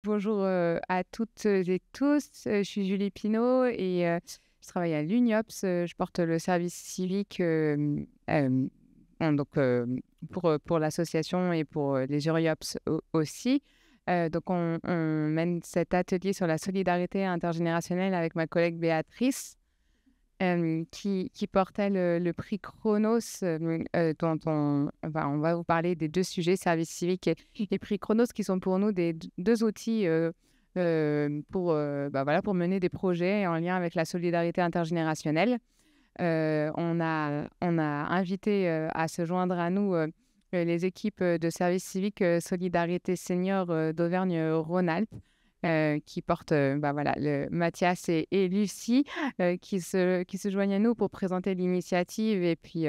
Bonjour, à toutes et tous, je suis Julie Pinault et je travaille à l'UNIOPS, je porte le service civique, donc pour l'association et pour, les URIOPS aussi. Donc on mène cet atelier sur la solidarité intergénérationnelle avec ma collègue Béatrice, qui portait le prix Chronos, dont on va vous parler des 2 sujets, service civique et prix Chronos, qui sont pour nous des 2 outils, pour, voilà, pour mener des projets en lien avec la solidarité intergénérationnelle. On a invité, à se joindre à nous, les équipes, de service civique, Solidarité Senior, d'Auvergne-Rhône-Alpes, qui portent, voilà, Mathias et Lucie, qui se joignent à nous pour présenter l'initiative et puis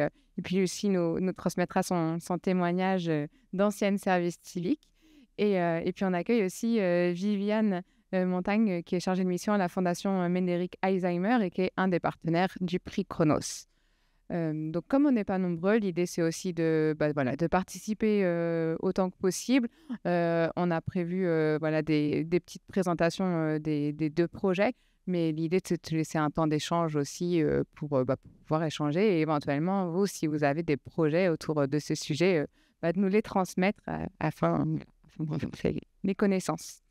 aussi nous transmettra son témoignage, d'ancienne service civique et puis on accueille aussi, Viviane, Montagne, qui est chargée de mission à la Fondation, Médéric Alzheimer et qui est un des partenaires du prix Chronos. Donc comme on n'est pas nombreux, l'idée c'est aussi voilà, de participer, autant que possible. On a prévu, voilà, des petites présentations, des 2 projets, mais l'idée c'est de te laisser un temps d'échange aussi, pour pouvoir échanger et éventuellement vous, si vous avez des projets autour, de ce sujet, de nous les transmettre, afin de faire les connaissances.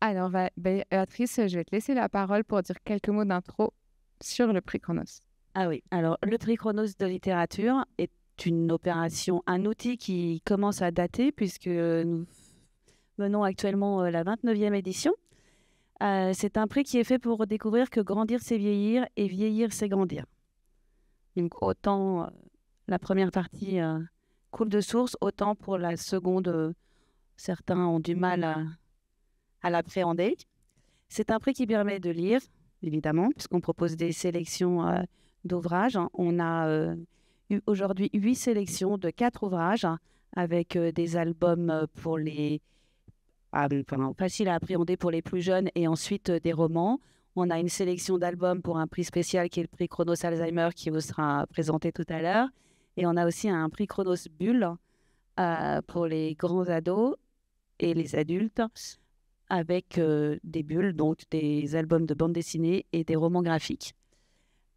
Alors, Béatrice, je vais te laisser la parole pour dire quelques mots d'intro sur le prix Chronos. Ah oui, alors le prix Chronos de littérature est une opération, un outil qui commence à dater puisque nous menons actuellement la 29e édition. C'est un prix qui est fait pour découvrir que grandir, c'est vieillir et vieillir, c'est grandir. Donc autant la première partie coule de source, autant pour la seconde, certains ont du mal à l'appréhender. C'est un prix qui permet de lire, évidemment, puisqu'on propose des sélections d'ouvrages. On a eu aujourd'hui 8 sélections de 4 ouvrages avec des albums pour les faciles à appréhender pour les plus jeunes et ensuite des romans. On a une sélection d'albums pour un prix spécial qui est le prix Chronos Alzheimer qui vous sera présenté tout à l'heure. Et on a aussi un prix Chronos Bulle pour les grands ados et les adultes avec des bulles, donc des albums de bande dessinée et des romans graphiques.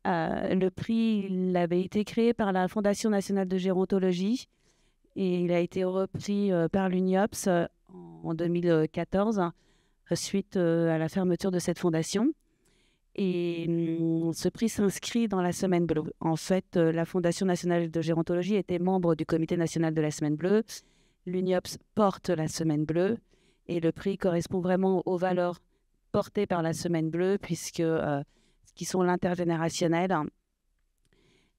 Le prix, il avait été créé par la Fondation nationale de gérontologie et il a été repris par l'UNIOPS en 2014 suite à la fermeture de cette fondation. Et ce prix s'inscrit dans la Semaine Bleue. En fait, la Fondation nationale de gérontologie était membre du Comité national de la Semaine Bleue. L'UNIOPS porte la Semaine Bleue et le prix correspond vraiment aux valeurs portées par la Semaine Bleue, qui sont l'intergénérationnel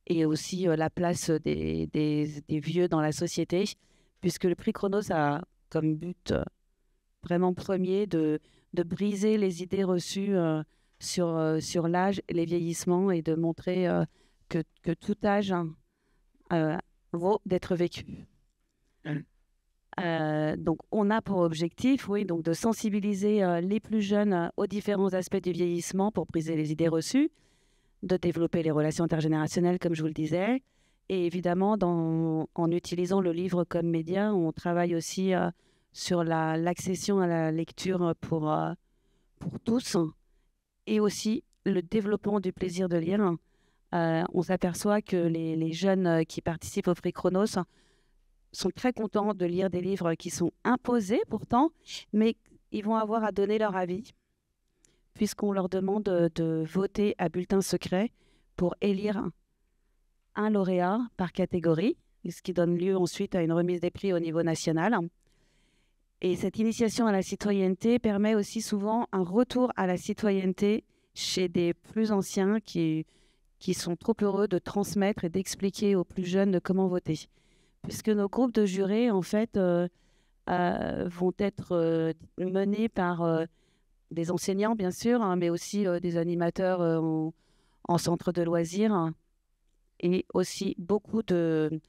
et aussi la place des vieux dans la société, puisque le prix Chronos a comme but vraiment premier de briser les idées reçues sur l'âge et les vieillissements et de montrer que tout âge vaut d'être vécu. Donc, on a pour objectif, oui, donc de sensibiliser les plus jeunes aux différents aspects du vieillissement pour briser les idées reçues, de développer les relations intergénérationnelles, comme je vous le disais. Et évidemment, en utilisant le livre comme média, on travaille aussi sur l'accession à la lecture pour tous et aussi le développement du plaisir de lire. On s'aperçoit que les jeunes qui participent au prix Chronos sont très contents de lire des livres qui sont imposés pourtant, mais ils vont avoir à donner leur avis, puisqu'on leur demande de voter à bulletin secret pour élire un lauréat par catégorie, ce qui donne lieu ensuite à une remise des prix au niveau national. Et cette initiation à la citoyenneté permet aussi souvent un retour à la citoyenneté chez des plus anciens qui sont trop heureux de transmettre et d'expliquer aux plus jeunes comment voter. Puisque nos groupes de jurés, en fait, vont être menés par des enseignants, bien sûr, hein, mais aussi des animateurs en centre de loisirs et aussi beaucoup de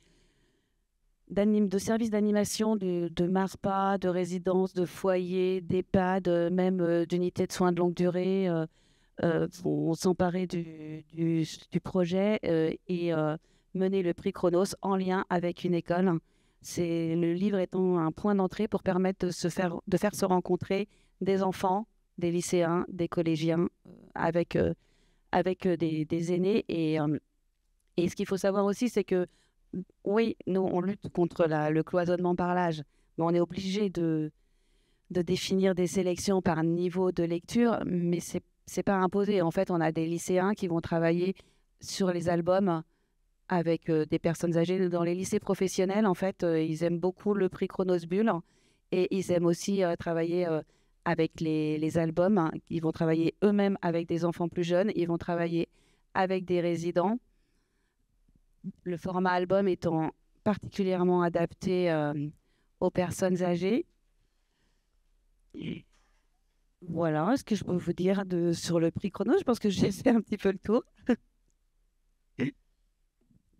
services d'animation, de MARPA, de résidences, de foyers, d'EHPAD, même d'unités de soins de longue durée vont s'emparer du projet et mener le prix Chronos en lien avec une école. Le livre étant un point d'entrée pour permettre de faire se rencontrer des enfants, des lycéens, des collégiens avec des aînés. Et ce qu'il faut savoir aussi, c'est que oui, nous, on lutte contre le cloisonnement par l'âge, mais on est obligé de définir des sélections par niveau de lecture, mais c'est pas imposé. En fait, on a des lycéens qui vont travailler sur les albums avec des personnes âgées. Dans les lycées professionnels, en fait, ils aiment beaucoup le prix Chronos Bulle et ils aiment aussi travailler avec les albums, hein. Ils vont travailler eux-mêmes avec des enfants plus jeunes, ils vont travailler avec des résidents. Le format album étant particulièrement adapté aux personnes âgées. Voilà ce que je peux vous dire sur le prix Chronos. Je pense que j'ai fait un petit peu le tour.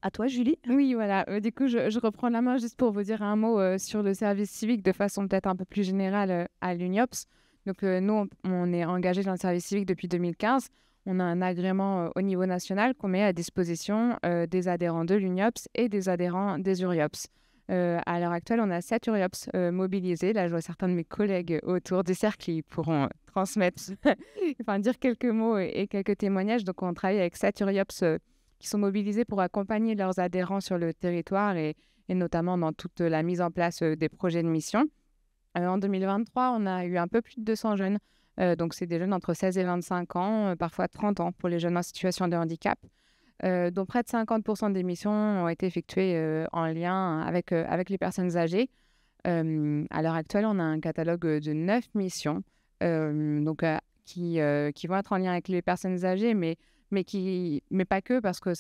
À toi, Julie. Oui, voilà. Du coup, je reprends la main juste pour vous dire un mot sur le service civique de façon peut-être un peu plus générale à l'UNIOPS. Donc, nous, on est engagé dans le service civique depuis 2015. On a un agrément au niveau national qu'on met à disposition des adhérents de l'UNIOPS et des adhérents des URIOPS. À l'heure actuelle, on a 7 URIOPS mobilisés. Là, je vois certains de mes collègues autour du cercle qui pourront transmettre, enfin dire quelques mots et quelques témoignages. Donc, on travaille avec 7 URIOPS qui sont mobilisés pour accompagner leurs adhérents sur le territoire et notamment dans toute la mise en place des projets de mission. En 2023, on a eu un peu plus de 200 jeunes. Donc, c'est des jeunes entre 16 et 25 ans, parfois 30 ans pour les jeunes en situation de handicap. Dont près de 50% des missions ont été effectuées en lien avec les personnes âgées. À l'heure actuelle, on a un catalogue de 9 missions qui vont être en lien avec les personnes âgées, mais pas que, parce que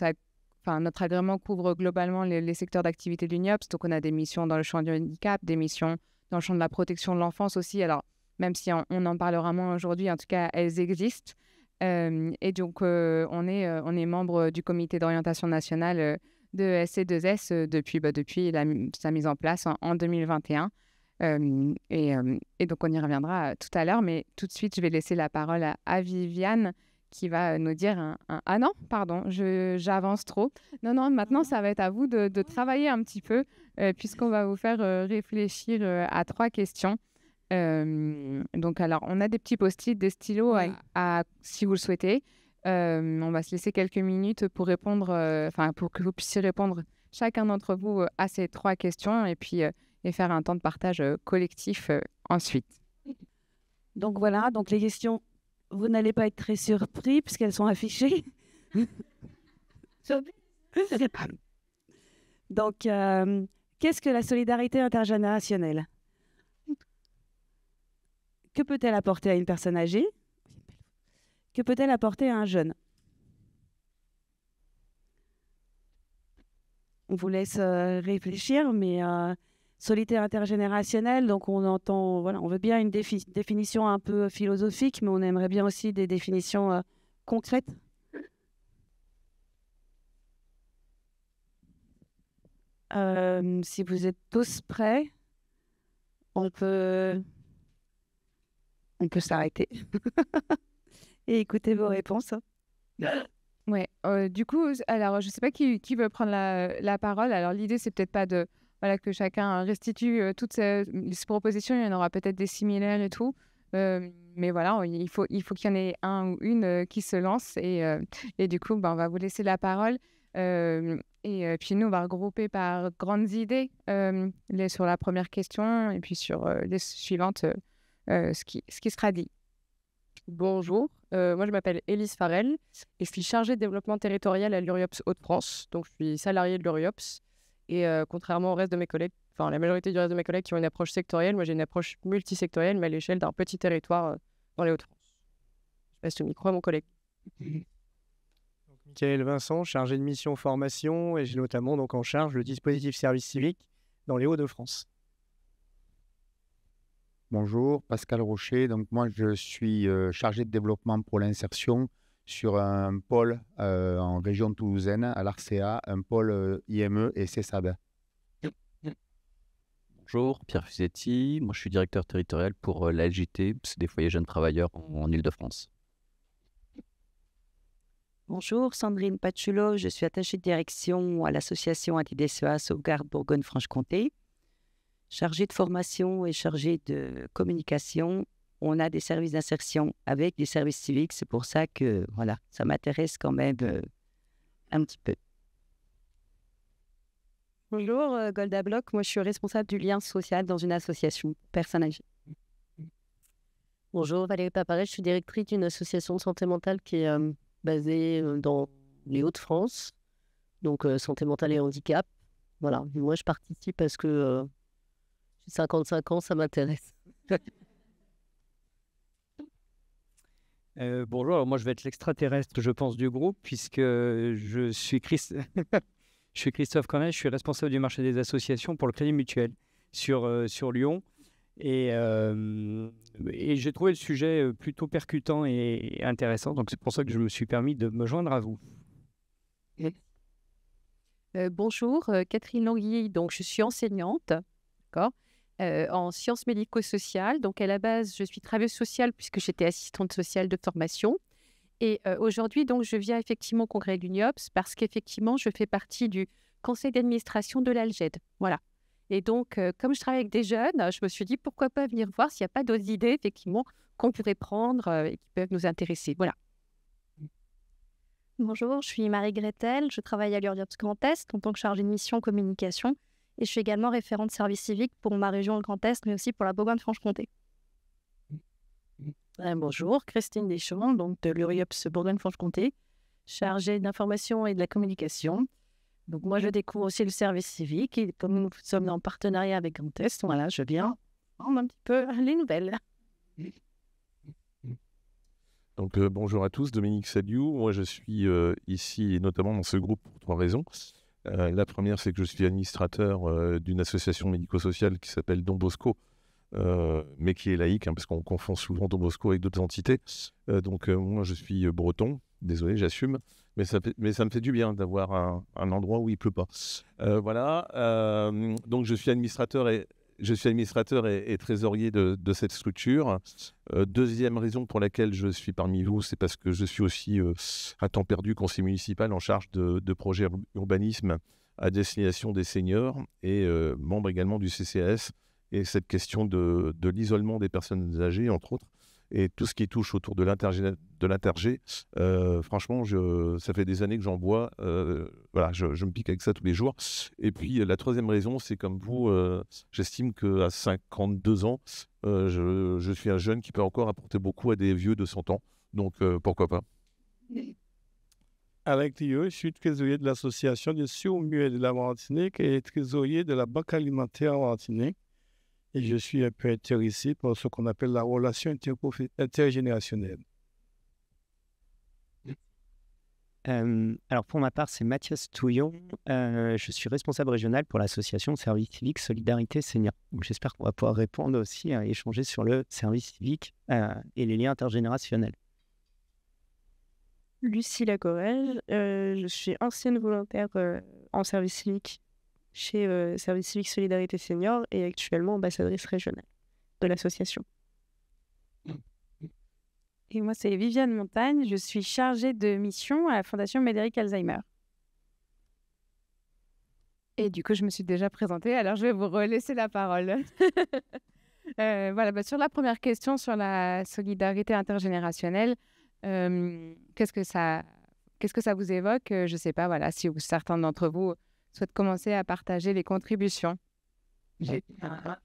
notre agrément couvre globalement les secteurs d'activité de l'UNIOPS. Donc, on a des missions dans le champ du handicap, des missions dans le champ de la protection de l'enfance aussi. Alors, même si on en parlera moins aujourd'hui, en tout cas, elles existent. Et donc, on est membre du comité d'orientation nationale de SC2S depuis sa mise en place en 2021. Et donc, on y reviendra tout à l'heure. Mais tout de suite, je vais laisser la parole à Viviane qui va nous dire Ah non, pardon, j'avance trop. Non, maintenant, ça va être à vous de travailler un petit peu puisqu'on va vous faire réfléchir à 3 questions. Donc, alors, on a des petits post-it, des stylos si vous le souhaitez. On va se laisser quelques minutes pour répondre, pour que vous puissiez répondre chacun d'entre vous à ces 3 questions et puis et faire un temps de partage collectif ensuite. Donc voilà, donc les questions, vous n'allez pas être très surpris puisqu'elles sont affichées. Donc, qu'est-ce que la solidarité intergénérationnelle ? Que peut-elle apporter à une personne âgée ? Que peut-elle apporter à un jeune ? On vous laisse réfléchir, mais solidarité intergénérationnelle, donc on entend, voilà, on veut bien une définition un peu philosophique, mais on aimerait bien aussi des définitions concrètes. Si vous êtes tous prêts, on peut s'arrêter et écouter vos réponses. Ouais, du coup, alors je ne sais pas qui veut prendre la parole. Alors l'idée, c'est peut-être pas que chacun restitue toutes ces propositions. Il y en aura peut-être des similaires et tout. Mais voilà, il faut qu'il y en ait un ou une qui se lance. Et du coup, on va vous laisser la parole. Et puis nous, on va regrouper par grandes idées sur la première question et puis sur les suivantes, ce qui sera dit. Bonjour, moi je m'appelle Élise Farel et je suis chargée de développement territorial à l'URIOPS Hauts-de-France. Donc je suis salariée de l'URIOPS et contrairement au reste de mes collègues, enfin la majorité du reste de mes collègues qui ont une approche sectorielle, moi j'ai une approche multisectorielle mais à l'échelle d'un petit territoire dans les Hauts-de-France. Je passe le micro à mon collègue. Donc, Michael Vincent, chargé de mission formation et j'ai notamment donc en charge le dispositif service civique dans les Hauts-de-France. Bonjour, Pascal Rocher. Donc moi, je suis chargé de développement pour l'insertion sur un pôle en région toulousaine, à l'ARCEA, un pôle IME et CESAD. Bonjour, Pierre Fusetti. Moi, je suis directeur territorial pour la LJT, c'est des foyers jeunes travailleurs en Île-de-France. Bonjour, Sandrine Patchulot. Je suis attachée de direction à l'association anti-DCEA Sauvegarde Bourgogne-Franche-Comté. chargé de formation et chargé de communication, on a des services d'insertion avec des services civiques. C'est pour ça que voilà, ça m'intéresse quand même un petit peu. Bonjour, Golda Bloch. Moi, je suis responsable du lien social dans une association personnes âgées. Bonjour, Valérie Paparel, je suis directrice d'une association de santé mentale qui est basée dans les Hauts-de-France, donc santé mentale et handicap. Voilà, et moi je participe parce que j'ai 55 ans, ça m'intéresse. Bonjour, alors moi je vais être l'extraterrestre, je pense, du groupe, puisque je suis je suis Christophe Cornet, je suis responsable du marché des associations pour le Crédit Mutuel sur Lyon. Et j'ai trouvé le sujet plutôt percutant et intéressant, donc c'est pour ça que je me suis permis de me joindre à vous. Bonjour, Catherine Languille. Donc, je suis enseignante, d'accord, en sciences médico-sociales. Donc, à la base, je suis travailleuse sociale puisque j'étais assistante sociale de formation. Et aujourd'hui, donc, je viens effectivement au congrès de l'UNIOPS parce qu'effectivement, je fais partie du conseil d'administration de l'ALGED. Voilà. Et donc, comme je travaille avec des jeunes, je me suis dit pourquoi pas venir voir s'il n'y a pas d'autres idées, effectivement, qu'on pourrait prendre et qui peuvent nous intéresser. Voilà. Bonjour, je suis Marie Gretel, je travaille à l'URIOPS Grand Est en tant que chargée de mission communication et je suis également référente service civique pour ma région le Grand Est, mais aussi pour la Bourgogne-Franche-Comté. Bonjour, Christine Deschamps, donc de l'URIOPS Bourgogne-Franche-Comté, chargée d'information et de la communication. Donc moi, je découvre aussi le service civique et comme nous sommes en partenariat avec Grand Est, voilà, je viens prendre un petit peu les nouvelles. Donc bonjour à tous, Dominique Saliou. Moi je suis ici notamment dans ce groupe pour 3 raisons. La première, c'est que je suis administrateur d'une association médico-sociale qui s'appelle Don Bosco, mais qui est laïque, parce qu'on confond souvent Don Bosco avec d'autres entités. Donc moi je suis breton, désolé, j'assume, mais ça me fait du bien d'avoir un endroit où il ne pleut pas. Voilà, donc je suis administrateur et trésorier de cette structure. Deuxième raison pour laquelle je suis parmi vous, c'est parce que je suis aussi à temps perdu conseiller municipal en charge de projets urbanisme à destination des seniors et membre également du CCAS. Et cette question de l'isolement des personnes âgées, entre autres, et tout ce qui touche autour de l'intergé, franchement, ça fait des années que j'en bois. Voilà, je me pique avec ça tous les jours. Et puis, la troisième raison, c'est comme vous, j'estime qu'à 52 ans, je suis un jeune qui peut encore apporter beaucoup à des vieux de 100 ans. Donc, pourquoi pas. Avec Théo, je suis trésorier de l'association de sourds-muets de la Martinique et trésorier de la Banque alimentaire en Martinique. Et je suis un peu intéressé par ce qu'on appelle la relation intergénérationnelle. Alors pour ma part, c'est Mathias Touillon. Je suis responsable régional pour l'association Service Civique Solidarité Senior. Donc j'espère qu'on va pouvoir répondre aussi et échanger sur le service civique et les liens intergénérationnels. Lucie Lacorelle, je suis ancienne volontaire en service civique chez Service Civique Solidarité Senior et actuellement ambassadrice régionale de l'association. Et moi, c'est Viviane Montagne, je suis chargée de mission à la Fondation Médéric Alzheimer. Et du coup, je me suis déjà présentée, alors je vais vous relaisser la parole. Voilà, sur la première question sur la solidarité intergénérationnelle, qu'est-ce que ça vous évoque? Je ne sais pas, voilà, si certains d'entre vous souhaitent commencer à partager les contributions. Voilà.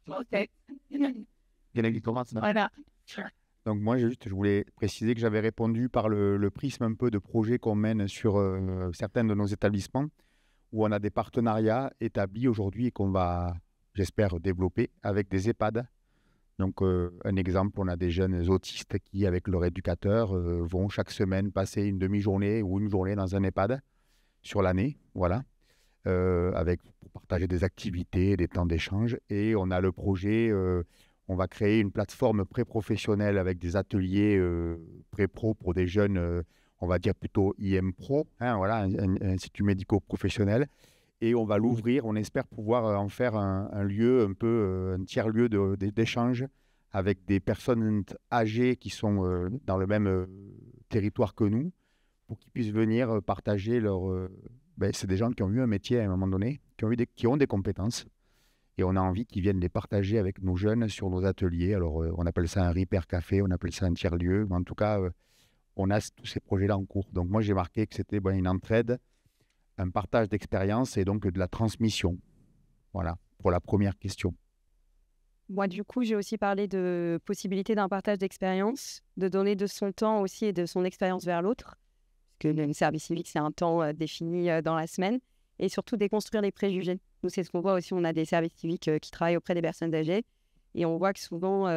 Donc moi, je voulais préciser que j'avais répondu par le prisme un peu de projets qu'on mène sur certains de nos établissements où on a des partenariats établis aujourd'hui et qu'on va, j'espère, développer avec des EHPAD. Donc un exemple, on a des jeunes autistes qui, avec leur éducateur, vont chaque semaine passer une demi-journée ou une journée dans un EHPAD sur l'année, voilà, pour partager des activités, des temps d'échange. Et on a le projet... on va créer une plateforme pré-professionnelle avec des ateliers pré-pro pour des jeunes, on va dire plutôt IM Pro, voilà, un institut médico-professionnel. Et on va l'ouvrir, on espère pouvoir en faire un lieu, un peu un tiers-lieu d'échange avec des personnes âgées qui sont dans le même territoire que nous, pour qu'ils puissent venir partager leur... c'est des gens qui ont eu un métier à un moment donné, qui ont des compétences. et on a envie qu'ils viennent les partager avec nos jeunes sur nos ateliers. Alors, on appelle ça un repair café, on appelle ça un tiers-lieu. En tout cas, on a tous ces projets-là en cours. Donc, moi, j'ai marqué que c'était une entraide, un partage d'expérience et donc de la transmission. Voilà, pour la première question. Moi, du coup, j'ai aussi parlé de possibilité d'un partage d'expérience, de donner de son temps aussi et de son expérience vers l'autre. Parce que le service civique, c'est un temps défini dans la semaine. Et surtout, déconstruire les préjugés. Nous, c'est ce qu'on voit aussi. On a des services civiques qui travaillent auprès des personnes âgées. Et on voit que souvent,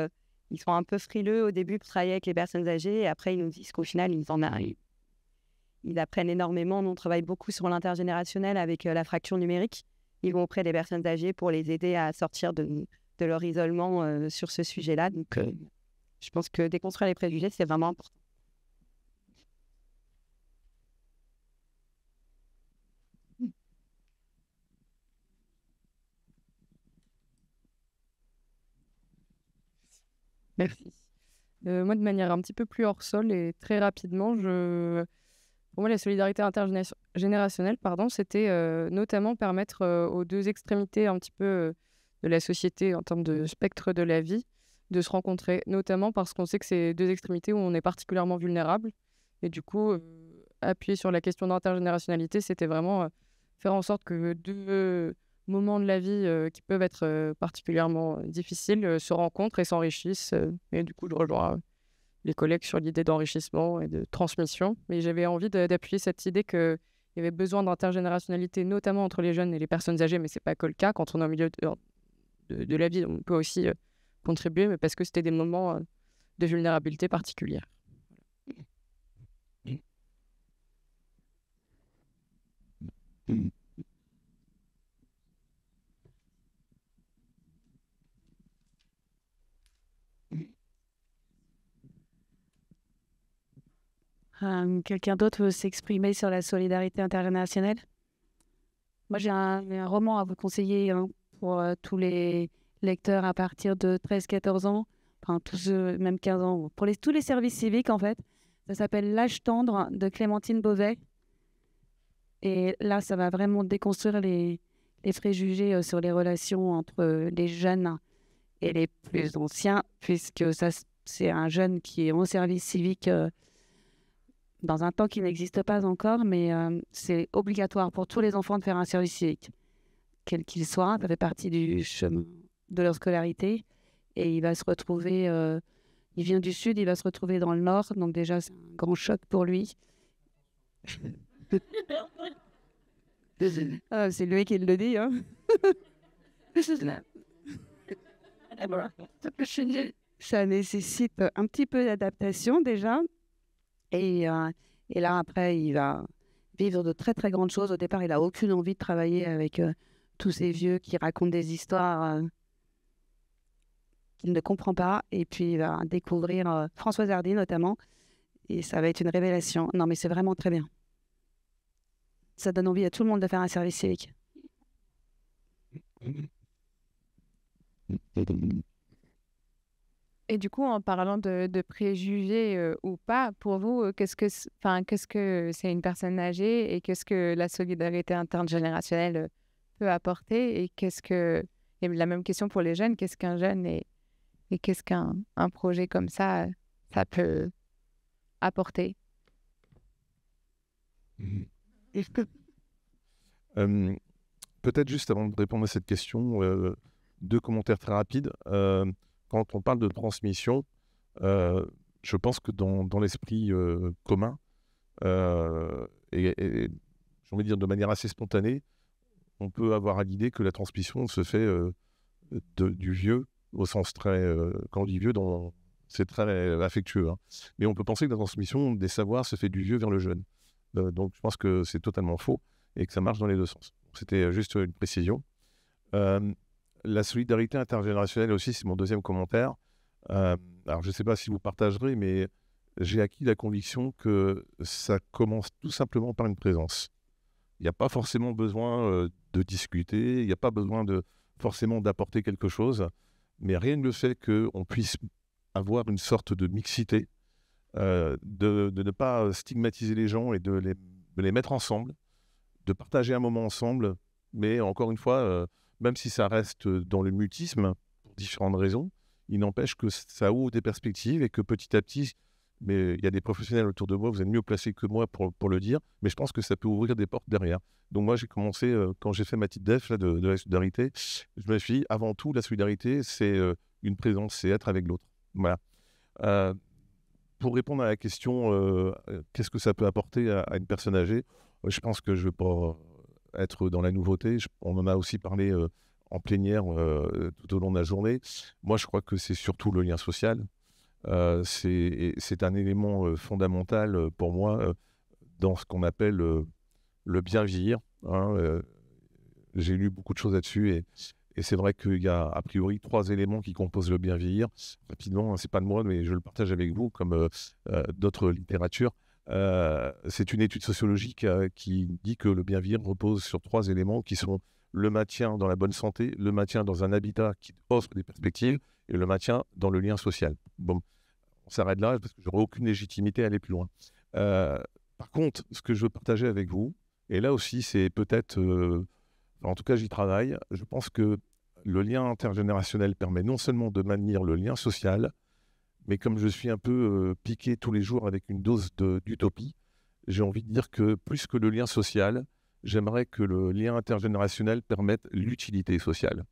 ils sont un peu frileux au début pour travailler avec les personnes âgées. Et après, ils nous disent qu'au final, ils apprennent énormément. Nous, on travaille beaucoup sur l'intergénérationnel avec la fracture numérique. Ils vont auprès des personnes âgées pour les aider à sortir de leur isolement sur ce sujet-là. Donc, je pense que déconstruire les préjugés, c'est vraiment important. Merci. Moi, de manière un petit peu plus hors sol et très rapidement, pour moi, la solidarité intergénérationnelle, c'était notamment permettre aux deux extrémités un petit peu de la société en termes de spectre de la vie de se rencontrer, notamment parce qu'on sait que c'est deux extrémités où on est particulièrement vulnérable. Et du coup, appuyer sur la question d'intergénérationnalité, c'était vraiment faire en sorte que deux moments de la vie qui peuvent être particulièrement difficiles se rencontrent et s'enrichissent. Et du coup, je rejoins les collègues sur l'idée d'enrichissement et de transmission. Mais j'avais envie d'appuyer cette idée qu'il y avait besoin d'intergénérationnalité, notamment entre les jeunes et les personnes âgées, mais ce n'est pas que le cas. Quand on est au milieu de la vie, on peut aussi contribuer, mais parce que c'était des moments de vulnérabilité particulière. Quelqu'un d'autre veut s'exprimer sur la solidarité internationale? Moi, j'ai un roman à vous conseiller pour tous les lecteurs à partir de 13-14 ans, enfin tous même 15 ans, pour tous les services civiques en fait. Ça s'appelle L'âge tendre de Clémentine Beauvais. Et là, ça va vraiment déconstruire les préjugés sur les relations entre les jeunes et les plus anciens, puisque c'est un jeune qui est en service civique dans un temps qui n'existe pas encore, mais c'est obligatoire pour tous les enfants de faire un service civique, quel qu'il soit. Ça fait partie du chemin de leur scolarité. Et il va se retrouver, il vient du sud, il va se retrouver dans le nord, donc déjà c'est un grand choc pour lui. C'est lui qui le dit, hein. Ça nécessite un petit peu d'adaptation déjà. Et là, après, il va vivre de très, très grandes choses. Au départ, il n'a aucune envie de travailler avec tous ces vieux qui racontent des histoires qu'il ne comprend pas. Et puis, il va découvrir Françoise Hardy, notamment. Et ça va être une révélation. Non, mais c'est vraiment très bien. Ça donne envie à tout le monde de faire un service civique. Et du coup, en parlant de préjugés ou pas, pour vous, qu'est-ce que c'est une personne âgée et qu'est-ce que la solidarité intergénérationnelle peut apporter et la même question pour les jeunes, qu'est-ce qu'un jeune et qu'est-ce qu'un projet comme ça peut apporter? Peut-être juste avant de répondre à cette question, deux commentaires très rapides. Quand on parle de transmission, je pense que dans l'esprit commun, et j'ai envie de dire de manière assez spontanée, on peut avoir à l'idée que la transmission se fait du vieux, au sens très, quand on dit vieux, c'est très affectueux, hein. Mais on peut penser que la transmission des savoirs se fait du vieux vers le jeune. Donc je pense que c'est totalement faux et que ça marche dans les deux sens. C'était juste une précision. La solidarité intergénérationnelle aussi, c'est mon deuxième commentaire. Alors, je ne sais pas si vous partagerez, mais j'ai acquis la conviction que ça commence tout simplement par une présence. Il n'y a pas forcément besoin de discuter, il n'y a pas besoin forcément d'apporter quelque chose, mais rien ne le fait qu'on puisse avoir une sorte de mixité, de ne pas stigmatiser les gens et de les mettre ensemble, de partager un moment ensemble, mais encore une fois, même si ça reste dans le mutisme, pour différentes raisons, il n'empêche que ça ouvre des perspectives et que petit à petit, mais il y a des professionnels autour de moi, vous êtes mieux placés que moi pour le dire, mais je pense que ça peut ouvrir des portes derrière. Donc moi, j'ai commencé, quand j'ai fait ma petite def là, de la solidarité, je me suis dit, avant tout, la solidarité, c'est une présence, c'est être avec l'autre. Voilà. Pour répondre à la question, qu'est-ce que ça peut apporter à une personne âgée, je pense que je ne veux pas être dans la nouveauté. On en a aussi parlé en plénière tout au long de la journée. Moi, je crois que c'est surtout le lien social. C'est un élément fondamental pour moi dans ce qu'on appelle le bien vieillir. J'ai lu beaucoup de choses là-dessus et c'est vrai qu'il y a a priori 3 éléments qui composent le bien vieillir. Rapidement, c'est pas de moi, mais je le partage avec vous, comme d'autres littératures. C'est une étude sociologique qui dit que le bien vieillir repose sur 3 éléments qui sont le maintien dans la bonne santé, le maintien dans un habitat qui offre des perspectives et le maintien dans le lien social. Bon, on s'arrête là parce que je n'aurai aucune légitimité à aller plus loin. Par contre, ce que je veux partager avec vous, et là aussi c'est peut-être... en tout cas, j'y travaille. Je pense que le lien intergénérationnel permet non seulement de maintenir le lien social, mais comme je suis un peu piqué tous les jours avec une dose d'utopie, j'ai envie de dire que plus que le lien social, j'aimerais que le lien intergénérationnel permette l'utilité sociale.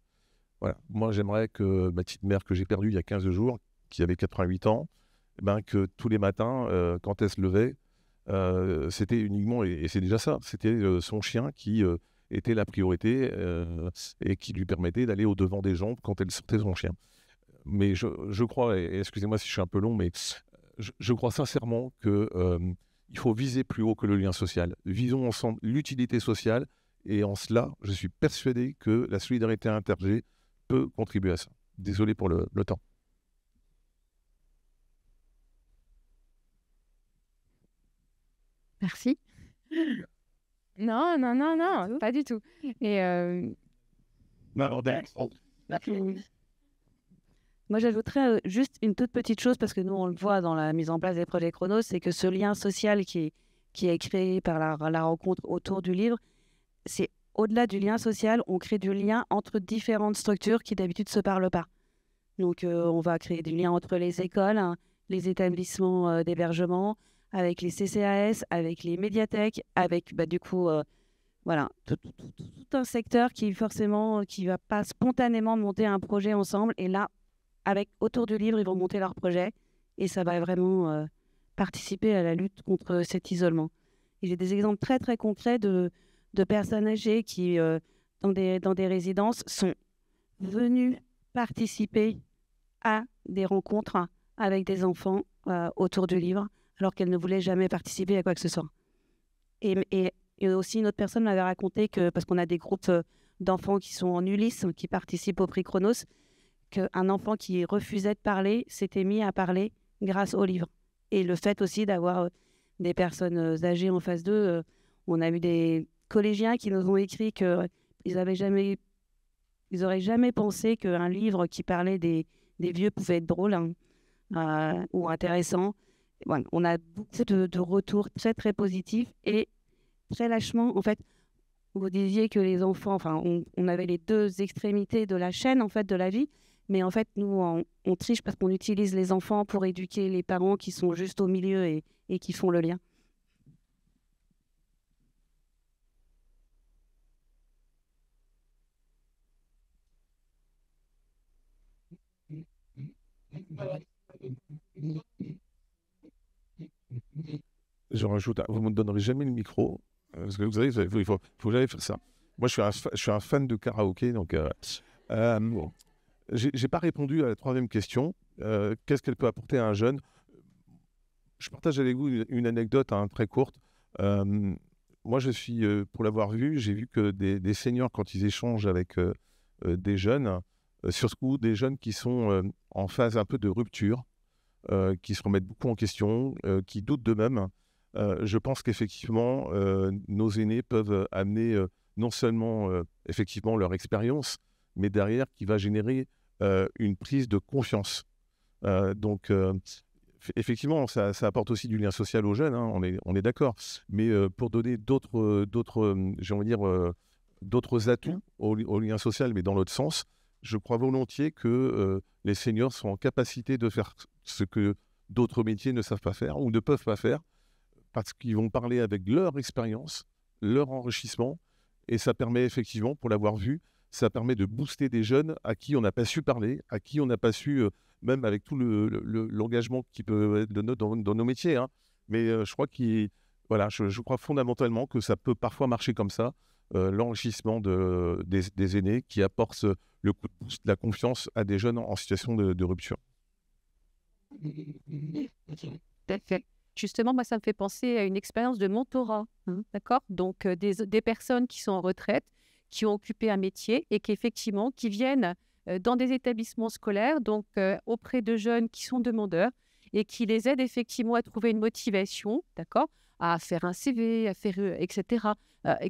Voilà. Moi, j'aimerais que ma petite mère que j'ai perdue il y a 15 jours, qui avait 88 ans, que tous les matins, quand elle se levait, c'était uniquement, et c'est déjà ça, c'était son chien qui... était la priorité et qui lui permettait d'aller au-devant des gens quand elle sortait son chien. Mais je crois, et excusez-moi si je suis un peu long, mais je crois sincèrement qu'il faut viser plus haut que le lien social. Visons ensemble l'utilité sociale et en cela, je suis persuadé que la solidarité intergé peut contribuer à ça. Désolé pour le temps. Merci. Non, pas du tout. Et moi, j'ajouterais juste une toute petite chose, parce que nous, on le voit dans la mise en place des projets Chronos, c'est que ce lien social qui est créé par la rencontre autour du livre, c'est au-delà du lien social, on crée du lien entre différentes structures qui d'habitude ne se parlent pas. Donc, on va créer du lien entre les écoles, les établissements d'hébergement, avec les CCAS, avec les médiathèques, avec du coup, voilà, tout un secteur qui va pas spontanément monter un projet ensemble. Et là, autour du livre, ils vont monter leur projet et ça va vraiment participer à la lutte contre cet isolement. Et j'ai des exemples très très concrets de personnes âgées qui, dans des résidences, sont venues participer à des rencontres avec des enfants autour du livre, alors qu'elle ne voulait jamais participer à quoi que ce soit. Et aussi, une autre personne m'avait raconté que, parce qu'on a des groupes d'enfants qui sont en Ulysse, qui participent au prix Chronos, qu'un enfant qui refusait de parler s'était mis à parler grâce au livre. Et le fait aussi d'avoir des personnes âgées en face d'eux, on a eu des collégiens qui nous ont écrit qu'ils n'auraient jamais pensé qu'un livre qui parlait des vieux pouvait être drôle ou intéressant. Bon, on a beaucoup de retours très très positifs et très lâchement. En fait, vous disiez que les enfants, on avait les 2 extrémités de la chaîne en fait de la vie, mais en fait nous on triche parce qu'on utilise les enfants pour éduquer les parents qui sont juste au milieu et qui font le lien. Je rajoute, vous ne me donnerez jamais le micro, parce que vous savez, il faut jamais faire ça. Moi, je suis un fan de karaoké, donc j'ai pas répondu à la 3e question. Qu'est-ce qu'elle peut apporter à un jeune? Je partage avec vous une anecdote très courte. Moi, je suis, pour l'avoir vu, j'ai vu que des seniors, quand ils échangent avec des jeunes, surtout des jeunes qui sont en phase un peu de rupture, qui se remettent beaucoup en question, qui doutent d'eux-mêmes, je pense qu'effectivement, nos aînés peuvent amener non seulement effectivement leur expérience, mais derrière qui va générer une prise de confiance. Donc, effectivement, ça apporte aussi du lien social aux jeunes, on est d'accord. Mais pour donner d'autres j'ai envie de dire, d'autres atouts au lien social, mais dans l'autre sens. Je crois volontiers que les seniors sont en capacité de faire ce que d'autres métiers ne savent pas faire ou ne peuvent pas faire, parce qu'ils vont parler avec leur expérience, leur enrichissement, et ça permet effectivement, pour l'avoir vu, ça permet de booster des jeunes à qui on n'a pas su parler, à qui on n'a pas su, même avec tout l'engagement qui peut être dans nos métiers, hein. Mais je crois je crois fondamentalement que ça peut parfois marcher comme ça, l'enrichissement des aînés qui apportent le coup de boost, la confiance à des jeunes en situation de rupture. Justement, moi, ça me fait penser à une expérience de mentorat, d'accord? Donc, des personnes qui sont en retraite, qui ont occupé un métier et qui viennent dans des établissements scolaires, donc auprès de jeunes qui sont demandeurs et qui les aident effectivement à trouver une motivation, d'accord? À faire un CV, à faire, etc.,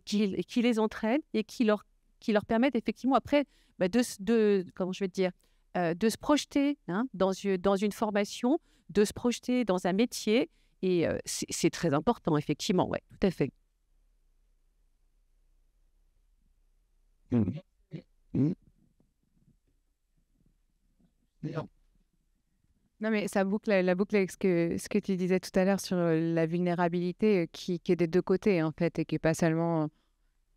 qui les entraînent et qui leur permettent effectivement après comment je vais te dire, de se projeter dans une formation, de se projeter dans un métier. Et c'est très important, effectivement, ouais, tout à fait. Non, mais ça boucle la boucle avec ce que tu disais tout à l'heure sur la vulnérabilité qui est des deux côtés, en fait, et qui n'est pas seulement,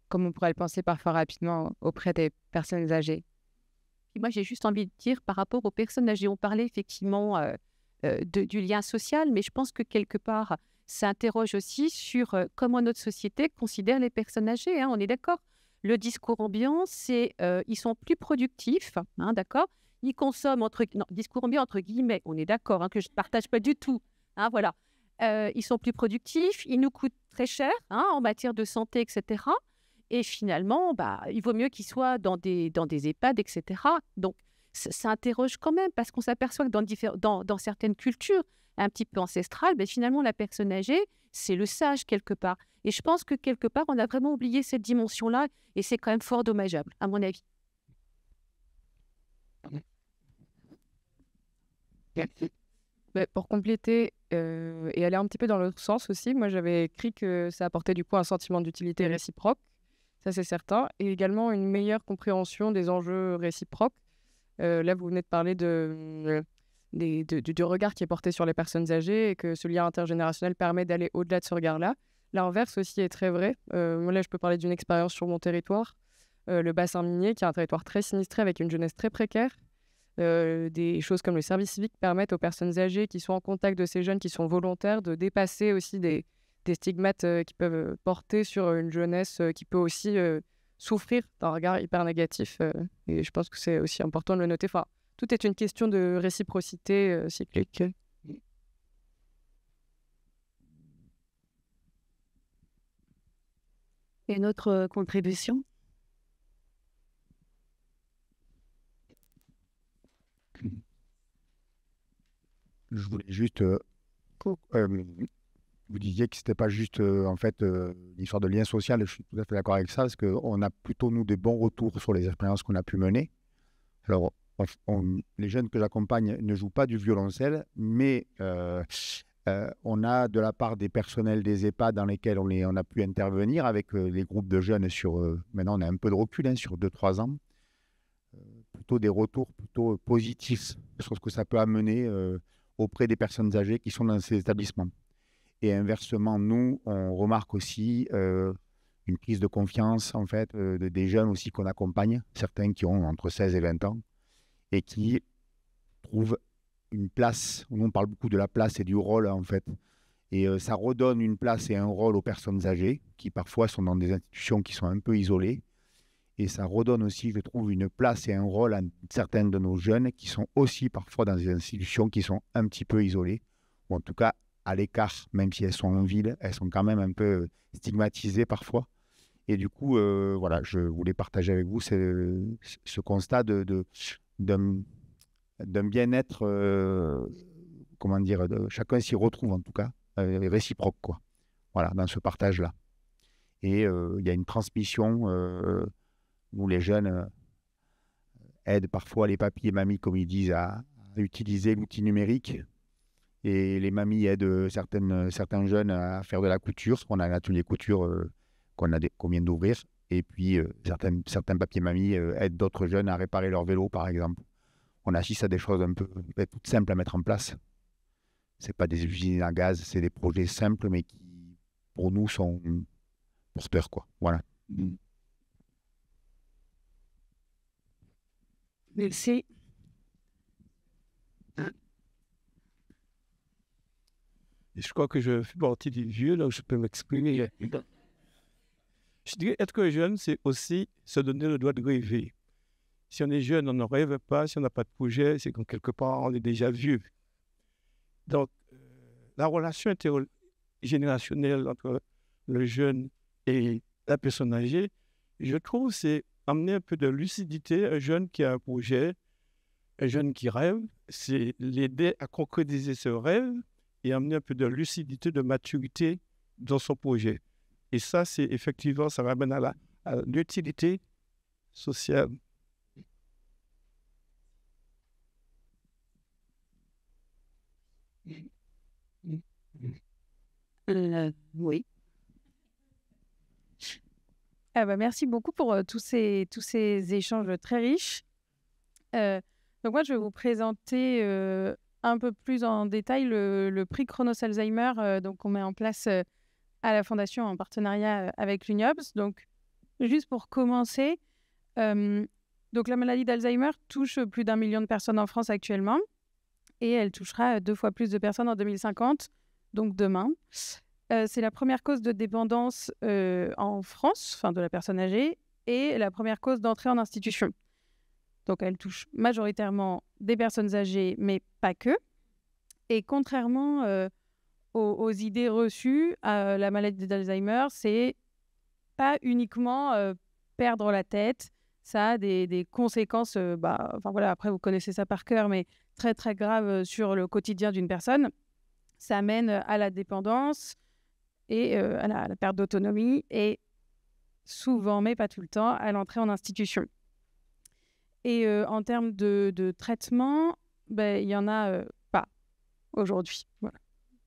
comme on pourrait le penser parfois rapidement, auprès des personnes âgées. Et moi, j'ai juste envie de dire, par rapport aux personnes âgées, on parlait effectivement du lien social, mais je pense que quelque part, ça interroge aussi sur comment notre société considère les personnes âgées, hein, on est d'accord? Le discours ambiant, c'est ils sont plus productifs, hein, d'accord? Ils consomment discours ambiant entre guillemets, on est d'accord, hein, que je ne partage pas du tout, hein, voilà. Ils sont plus productifs, ils nous coûtent très cher, hein, en matière de santé, etc. Et finalement, il vaut mieux qu'ils soient dans des EHPAD, etc. Donc, ça interroge quand même, parce qu'on s'aperçoit que dans certaines cultures un petit peu ancestrales, finalement, la personne âgée, c'est le sage quelque part. Et je pense que quelque part, on a vraiment oublié cette dimension-là, et c'est quand même fort dommageable, à mon avis. Pour compléter et aller un petit peu dans l'autre sens aussi, moi j'avais écrit que ça apportait du coup un sentiment d'utilité réciproque, ça c'est certain, et également une meilleure compréhension des enjeux réciproques. Là, vous venez de parler du regard qui est porté sur les personnes âgées et que ce lien intergénérationnel permet d'aller au-delà de ce regard-là. L'inverse aussi est très vrai. Moi, là, je peux parler d'une expérience sur mon territoire, le bassin minier, qui est un territoire très sinistré avec une jeunesse très précaire. Des choses comme le service civique permettent aux personnes âgées qui sont en contact de ces jeunes qui sont volontaires de dépasser aussi des stigmates qui peuvent porter sur une jeunesse qui peut aussi souffrir d'un regard hyper négatif. Et je pense que c'est aussi important de le noter. Enfin, tout est une question de réciprocité cyclique. Et notre contribution? Je voulais juste... vous disiez que ce n'était pas juste en fait l'histoire de lien social. Je suis tout à fait d'accord avec ça, parce qu'on a plutôt, nous, des bons retours sur les expériences qu'on a pu mener. Alors, les jeunes que j'accompagne ne jouent pas du violoncelle, mais on a de la part des personnels des EHPAD dans lesquels on a pu intervenir avec les groupes de jeunes sur... maintenant, on a un peu de recul, hein, sur 2-3 ans. Plutôt des retours plutôt positifs sur ce que ça peut amener auprès des personnes âgées qui sont dans ces établissements. Et inversement, nous, on remarque aussi une prise de confiance en fait, des jeunes aussi qu'on accompagne, certains qui ont entre 16 et 20 ans, et qui trouvent une place. Nous, on parle beaucoup de la place et du rôle, en fait. Et ça redonne une place et un rôle aux personnes âgées, qui parfois sont dans des institutions qui sont un peu isolées. Et ça redonne aussi, je trouve, une place et un rôle à certains de nos jeunes qui sont aussi parfois dans des institutions qui sont un petit peu isolées, ou en tout cas à l'écart, même si elles sont en ville, elles sont quand même un peu stigmatisées parfois. Et du coup, voilà, je voulais partager avec vous ce constat d'un bien-être, comment dire, chacun s'y retrouve en tout cas, réciproque, quoi. Voilà, dans ce partage-là. Et il y a une transmission où les jeunes aident parfois les papis et mamies, comme ils disent, à utiliser l'outil numérique. Et les mamies aident certains jeunes à faire de la couture. On a un atelier couture qu'on vient d'ouvrir. Et puis, certains papiers-mamies aident d'autres jeunes à réparer leur vélo, par exemple. On assiste à des choses un peu toutes simples à mettre en place. Ce n'est pas des usines à gaz, c'est des projets simples, mais qui, pour nous, sont porteurs, quoi. Voilà. Merci. Et je crois que je fais partie des vieux, là où je peux m'exprimer. Je dirais être jeune, c'est aussi se donner le droit de rêver. Si on est jeune, on ne rêve pas. Si on n'a pas de projet, c'est que quelque part, on est déjà vieux. Donc, la relation intergénérationnelle entre le jeune et la personne âgée, je trouve, c'est amener un peu de lucidité. Un jeune qui a un projet, un jeune qui rêve, c'est l'aider à concrétiser ce rêve et amener un peu de lucidité, de maturité dans son projet. Et ça, c'est effectivement, ça ramène à l'utilité sociale. Oui. Merci beaucoup pour tous ces échanges très riches. Donc moi, je vais vous présenter un peu plus en détail le prix Chronos Alzheimer qu'on met en place à la Fondation en partenariat avec l'UNIOPS. Donc, juste pour commencer, donc la maladie d'Alzheimer touche plus d'1 million de personnes en France actuellement et elle touchera 2 fois plus de personnes en 2050, donc demain. C'est la première cause de dépendance en France, de la personne âgée, et la première cause d'entrée en institution. Donc, elle touche majoritairement des personnes âgées, mais pas que. Et contrairement aux idées reçues, la maladie d'Alzheimer, c'est pas uniquement perdre la tête. Ça a des conséquences, après, vous connaissez ça par cœur, mais très, très graves sur le quotidien d'une personne. Ça mène à la dépendance et à la perte d'autonomie et souvent, mais pas tout le temps, à l'entrée en institution. Et en termes de traitement, il n'y en a pas aujourd'hui. Voilà.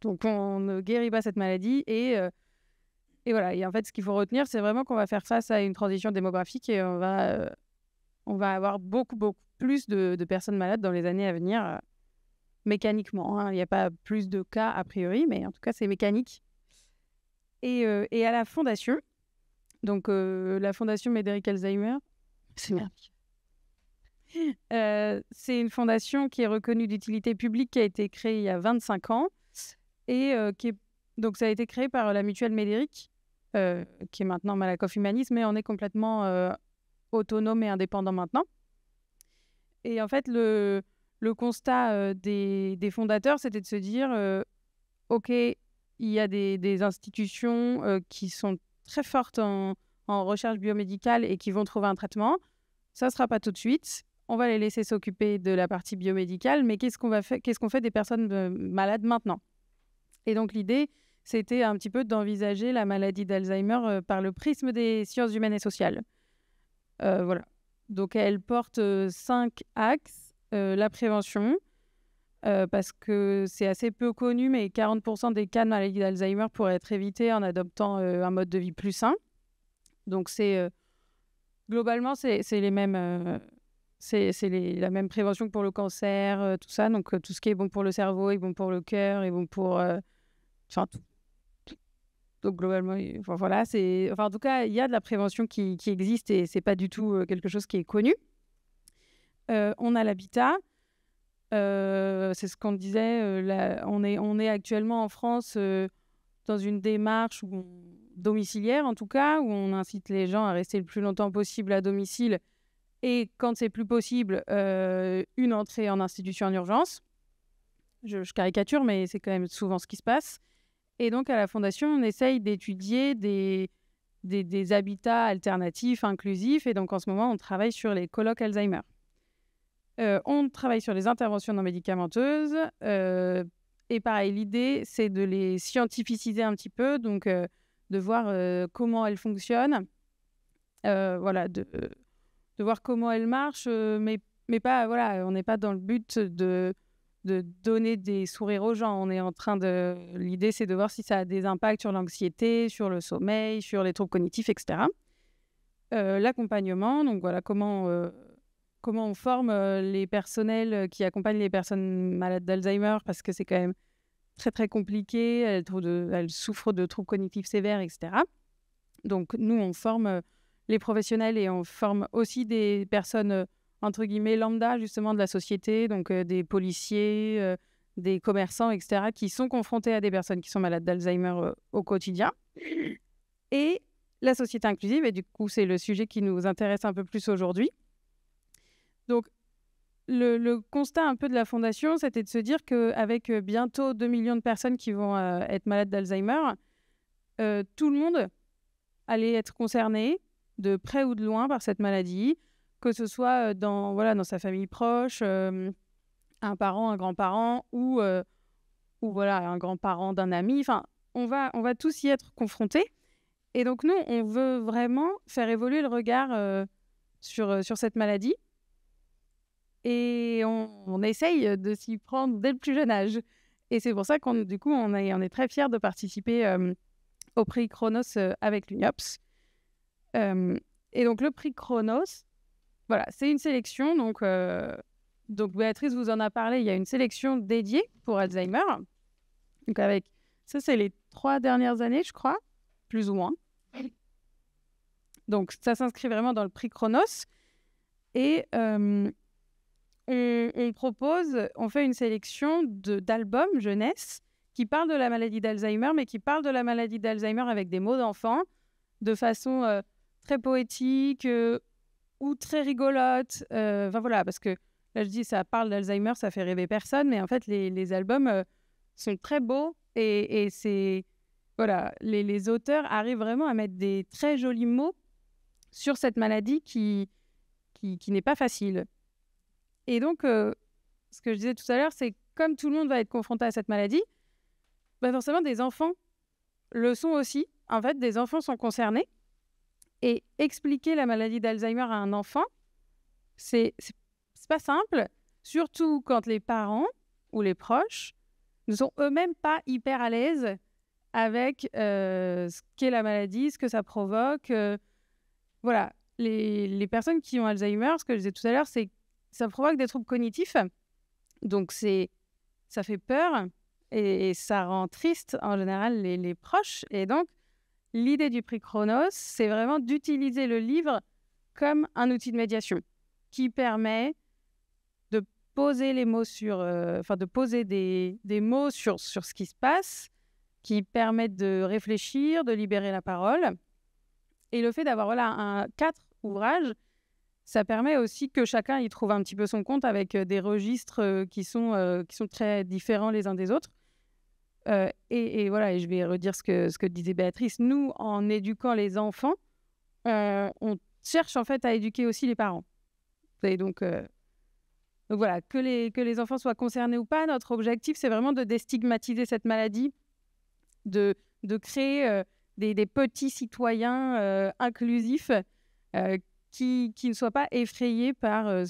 Donc, on ne guérit pas cette maladie. Et voilà. Et en fait, ce qu'il faut retenir, c'est vraiment qu'on va faire face à une transition démographique et on va avoir beaucoup, beaucoup plus de personnes malades dans les années à venir, mécaniquement. Il n'y a pas plus de cas a priori, mais en tout cas, c'est mécanique. Et à la Fondation, donc la Fondation Médéric Alzheimer, c'est merveilleux. C'est une fondation qui est reconnue d'utilité publique, qui a été créée il y a 25 ans et donc ça a été créé par la mutuelle Médéric, qui est maintenant Malakoff Humanisme, mais on est complètement autonome et indépendant maintenant. Et en fait, le constat des fondateurs, c'était de se dire ok, il y a des institutions qui sont très fortes en recherche biomédicale et qui vont trouver un traitement. Ça ne sera pas tout de suite. On va les laisser s'occuper de la partie biomédicale, mais qu'est-ce qu'on fait des personnes malades maintenant? Et donc, l'idée, c'était un petit peu d'envisager la maladie d'Alzheimer par le prisme des sciences humaines et sociales. Voilà. Donc, elle porte 5 axes. La prévention, parce que c'est assez peu connu, mais 40% des cas de maladie d'Alzheimer pourraient être évités en adoptant un mode de vie plus sain. Donc, globalement, c'est les mêmes... la même prévention que pour le cancer, tout ça. Donc, tout ce qui est bon pour le cerveau est bon pour le cœur, est bon pour... tout. Donc, globalement, voilà. En tout cas, il y a de la prévention qui existe et ce n'est pas du tout quelque chose qui est connu. On a l'habitat. C'est ce qu'on disait. On est actuellement en France dans une démarche domiciliaire, en tout cas, où on incite les gens à rester le plus longtemps possible à domicile. Et quand c'est plus possible, une entrée en institution en urgence. Je caricature, mais c'est quand même souvent ce qui se passe. Et donc, à la Fondation, on essaye d'étudier des habitats alternatifs, inclusifs. Et donc, en ce moment, on travaille sur les colloques Alzheimer. On travaille sur les interventions non médicamenteuses. Et pareil, l'idée, c'est de les scientificiser un petit peu, donc de voir comment elles fonctionnent. Voilà, de voir comment elles marchent, mais pas, voilà, on n'est pas dans le but de donner des sourires aux gens. On est en train de... L'idée, c'est de voir si ça a des impacts sur l'anxiété, sur le sommeil, sur les troubles cognitifs, etc. l'accompagnement. Donc voilà, comment on forme les personnels qui accompagnent les personnes malades d'Alzheimer, parce que c'est quand même très, très compliqué. Elles souffrent de troubles cognitifs sévères, etc. Donc, nous, on forme les professionnels et on forme aussi des personnes, entre guillemets, lambda, justement, de la société, donc des policiers, des commerçants, etc., qui sont confrontés à des personnes qui sont malades d'Alzheimer au quotidien. Et la société inclusive, et du coup, c'est le sujet qui nous intéresse un peu plus aujourd'hui. Donc, le constat un peu de la Fondation, c'était de se dire qu'avec bientôt 2 millions de personnes qui vont être malades d'Alzheimer, tout le monde allait être concerné, de près ou de loin, par cette maladie, que ce soit dans sa famille proche, un parent, un grand-parent, ou voilà, un grand-parent d'un ami. Enfin, on va tous y être confrontés. Et donc, nous, on veut vraiment faire évoluer le regard sur cette maladie. Et on essaye de s'y prendre dès le plus jeune âge. Et c'est pour ça qu'on est très fiers de participer au prix Chronos avec l'UNIOPS. Et donc, le prix Chronos, voilà, c'est une sélection. Donc, Béatrice vous en a parlé. Il y a une sélection dédiée pour Alzheimer. Donc, ça, c'est les 3 dernières années, je crois, plus ou moins. Donc, ça s'inscrit vraiment dans le prix Chronos. Et on fait une sélection d'albums jeunesse qui parlent de la maladie d'Alzheimer, mais qui parlent de la maladie d'Alzheimer avec des mots d'enfant, de façon très poétique ou très rigolote. Enfin voilà, parce que là je dis ça parle d'Alzheimer, ça fait rêver personne, mais en fait les albums sont très beaux et c'est voilà, les auteurs arrivent vraiment à mettre des très jolis mots sur cette maladie qui n'est pas facile. Et donc, ce que je disais tout à l'heure, c'est que comme tout le monde va être confronté à cette maladie, bah forcément, des enfants le sont aussi. En fait, des enfants sont concernés. Et expliquer la maladie d'Alzheimer à un enfant, c'est pas simple, surtout quand les parents ou les proches ne sont eux-mêmes pas hyper à l'aise avec ce qu'est la maladie, ce que ça provoque. Voilà, les personnes qui ont Alzheimer, ce que je disais tout à l'heure, c'est ça provoque des troubles cognitifs, donc ça fait peur et ça rend triste en général les proches. Et donc, l'idée du prix Chronos, c'est vraiment d'utiliser le livre comme un outil de médiation qui permet de poser les mots de poser des mots sur ce qui se passe, qui permettent de réfléchir, de libérer la parole. Et le fait d'avoir 4 ouvrages, ça permet aussi que chacun y trouve un petit peu son compte avec des registres qui sont très différents les uns des autres. Et voilà, et je vais redire ce que disait Béatrice. Nous, en éduquant les enfants, on cherche en fait à éduquer aussi les parents. Et donc voilà, que les enfants soient concernés ou pas, notre objectif, c'est vraiment de déstigmatiser cette maladie, de créer des petits citoyens inclusifs qui ne soient pas effrayés par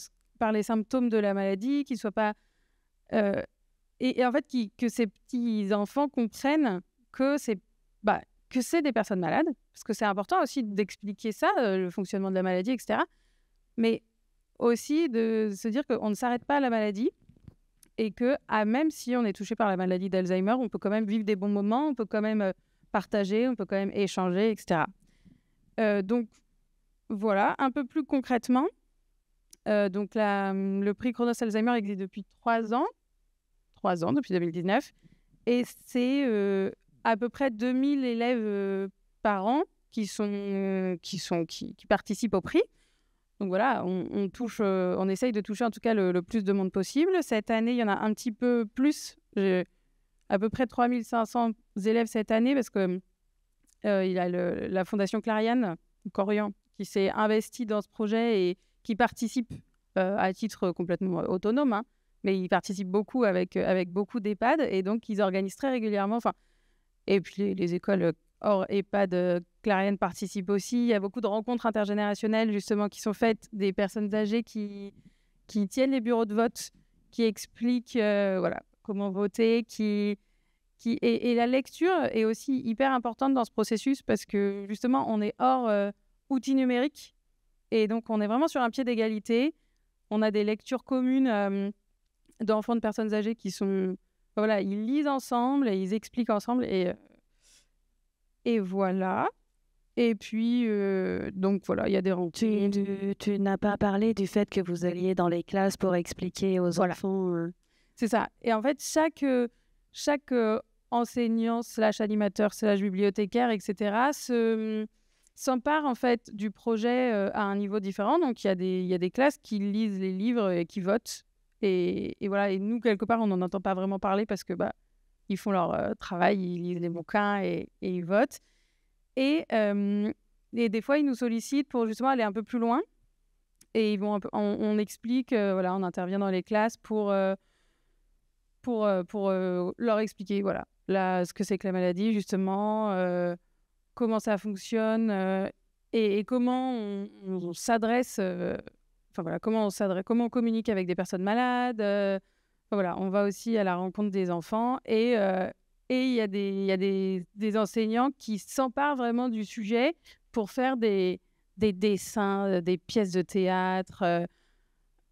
les symptômes de la maladie, qui ne soient pas... et en fait, que ces petits enfants comprennent que c'est des personnes malades, parce que c'est important aussi d'expliquer ça, le fonctionnement de la maladie, etc. Mais aussi de se dire qu'on ne s'arrête pas à la maladie et que même si on est touché par la maladie d'Alzheimer, on peut quand même vivre des bons moments, on peut quand même partager, on peut quand même échanger, etc. Donc, voilà, un peu plus concrètement. Donc, le prix Chronos Alzheimer existe depuis 3 ans. 3 ans, depuis 2019. Et c'est à peu près 2000 élèves par an qui participent au prix. Donc voilà, on essaye de toucher en tout cas le plus de monde possible. Cette année, il y en a un petit peu plus. J'ai à peu près 3500 élèves cette année parce que il y a la Fondation Clariane, Corian, qui s'est investie dans ce projet et qui participe à titre complètement autonome, hein, mais ils participent beaucoup avec beaucoup d'EHPAD et donc ils organisent très régulièrement. Et puis les écoles hors EHPAD Clariane participent aussi. Il y a beaucoup de rencontres intergénérationnelles justement qui sont faites, des personnes âgées qui tiennent les bureaux de vote, qui expliquent comment voter, et la lecture est aussi hyper importante dans ce processus parce que justement on est hors outils numériques. Et donc, on est vraiment sur un pied d'égalité. On a des lectures communes d'enfants, de personnes âgées qui sont... Voilà, ils lisent ensemble et ils expliquent ensemble. Et voilà. Et puis, donc voilà, il y a des rencontres. Tu n'as pas parlé du fait que vous alliez dans les classes pour expliquer aux enfants. C'est ça. Et en fait, chaque enseignant / animateur / bibliothécaire, etc., s'empare en fait du projet à un niveau différent. Donc, il y a des classes qui lisent les livres et qui votent. Et voilà. Et nous, quelque part, on n'en entend pas vraiment parler parce que ils font leur travail, ils lisent les bouquins et ils votent. Et des fois, ils nous sollicitent pour justement aller un peu plus loin. Et ils vont on explique, voilà, on intervient dans les classes pour leur expliquer ce que c'est que la maladie, justement, comment ça fonctionne et comment on s'adresse, comment on communique avec des personnes malades. On va aussi à la rencontre des enfants et il y a des enseignants qui s'emparent vraiment du sujet pour faire des dessins, des pièces de théâtre.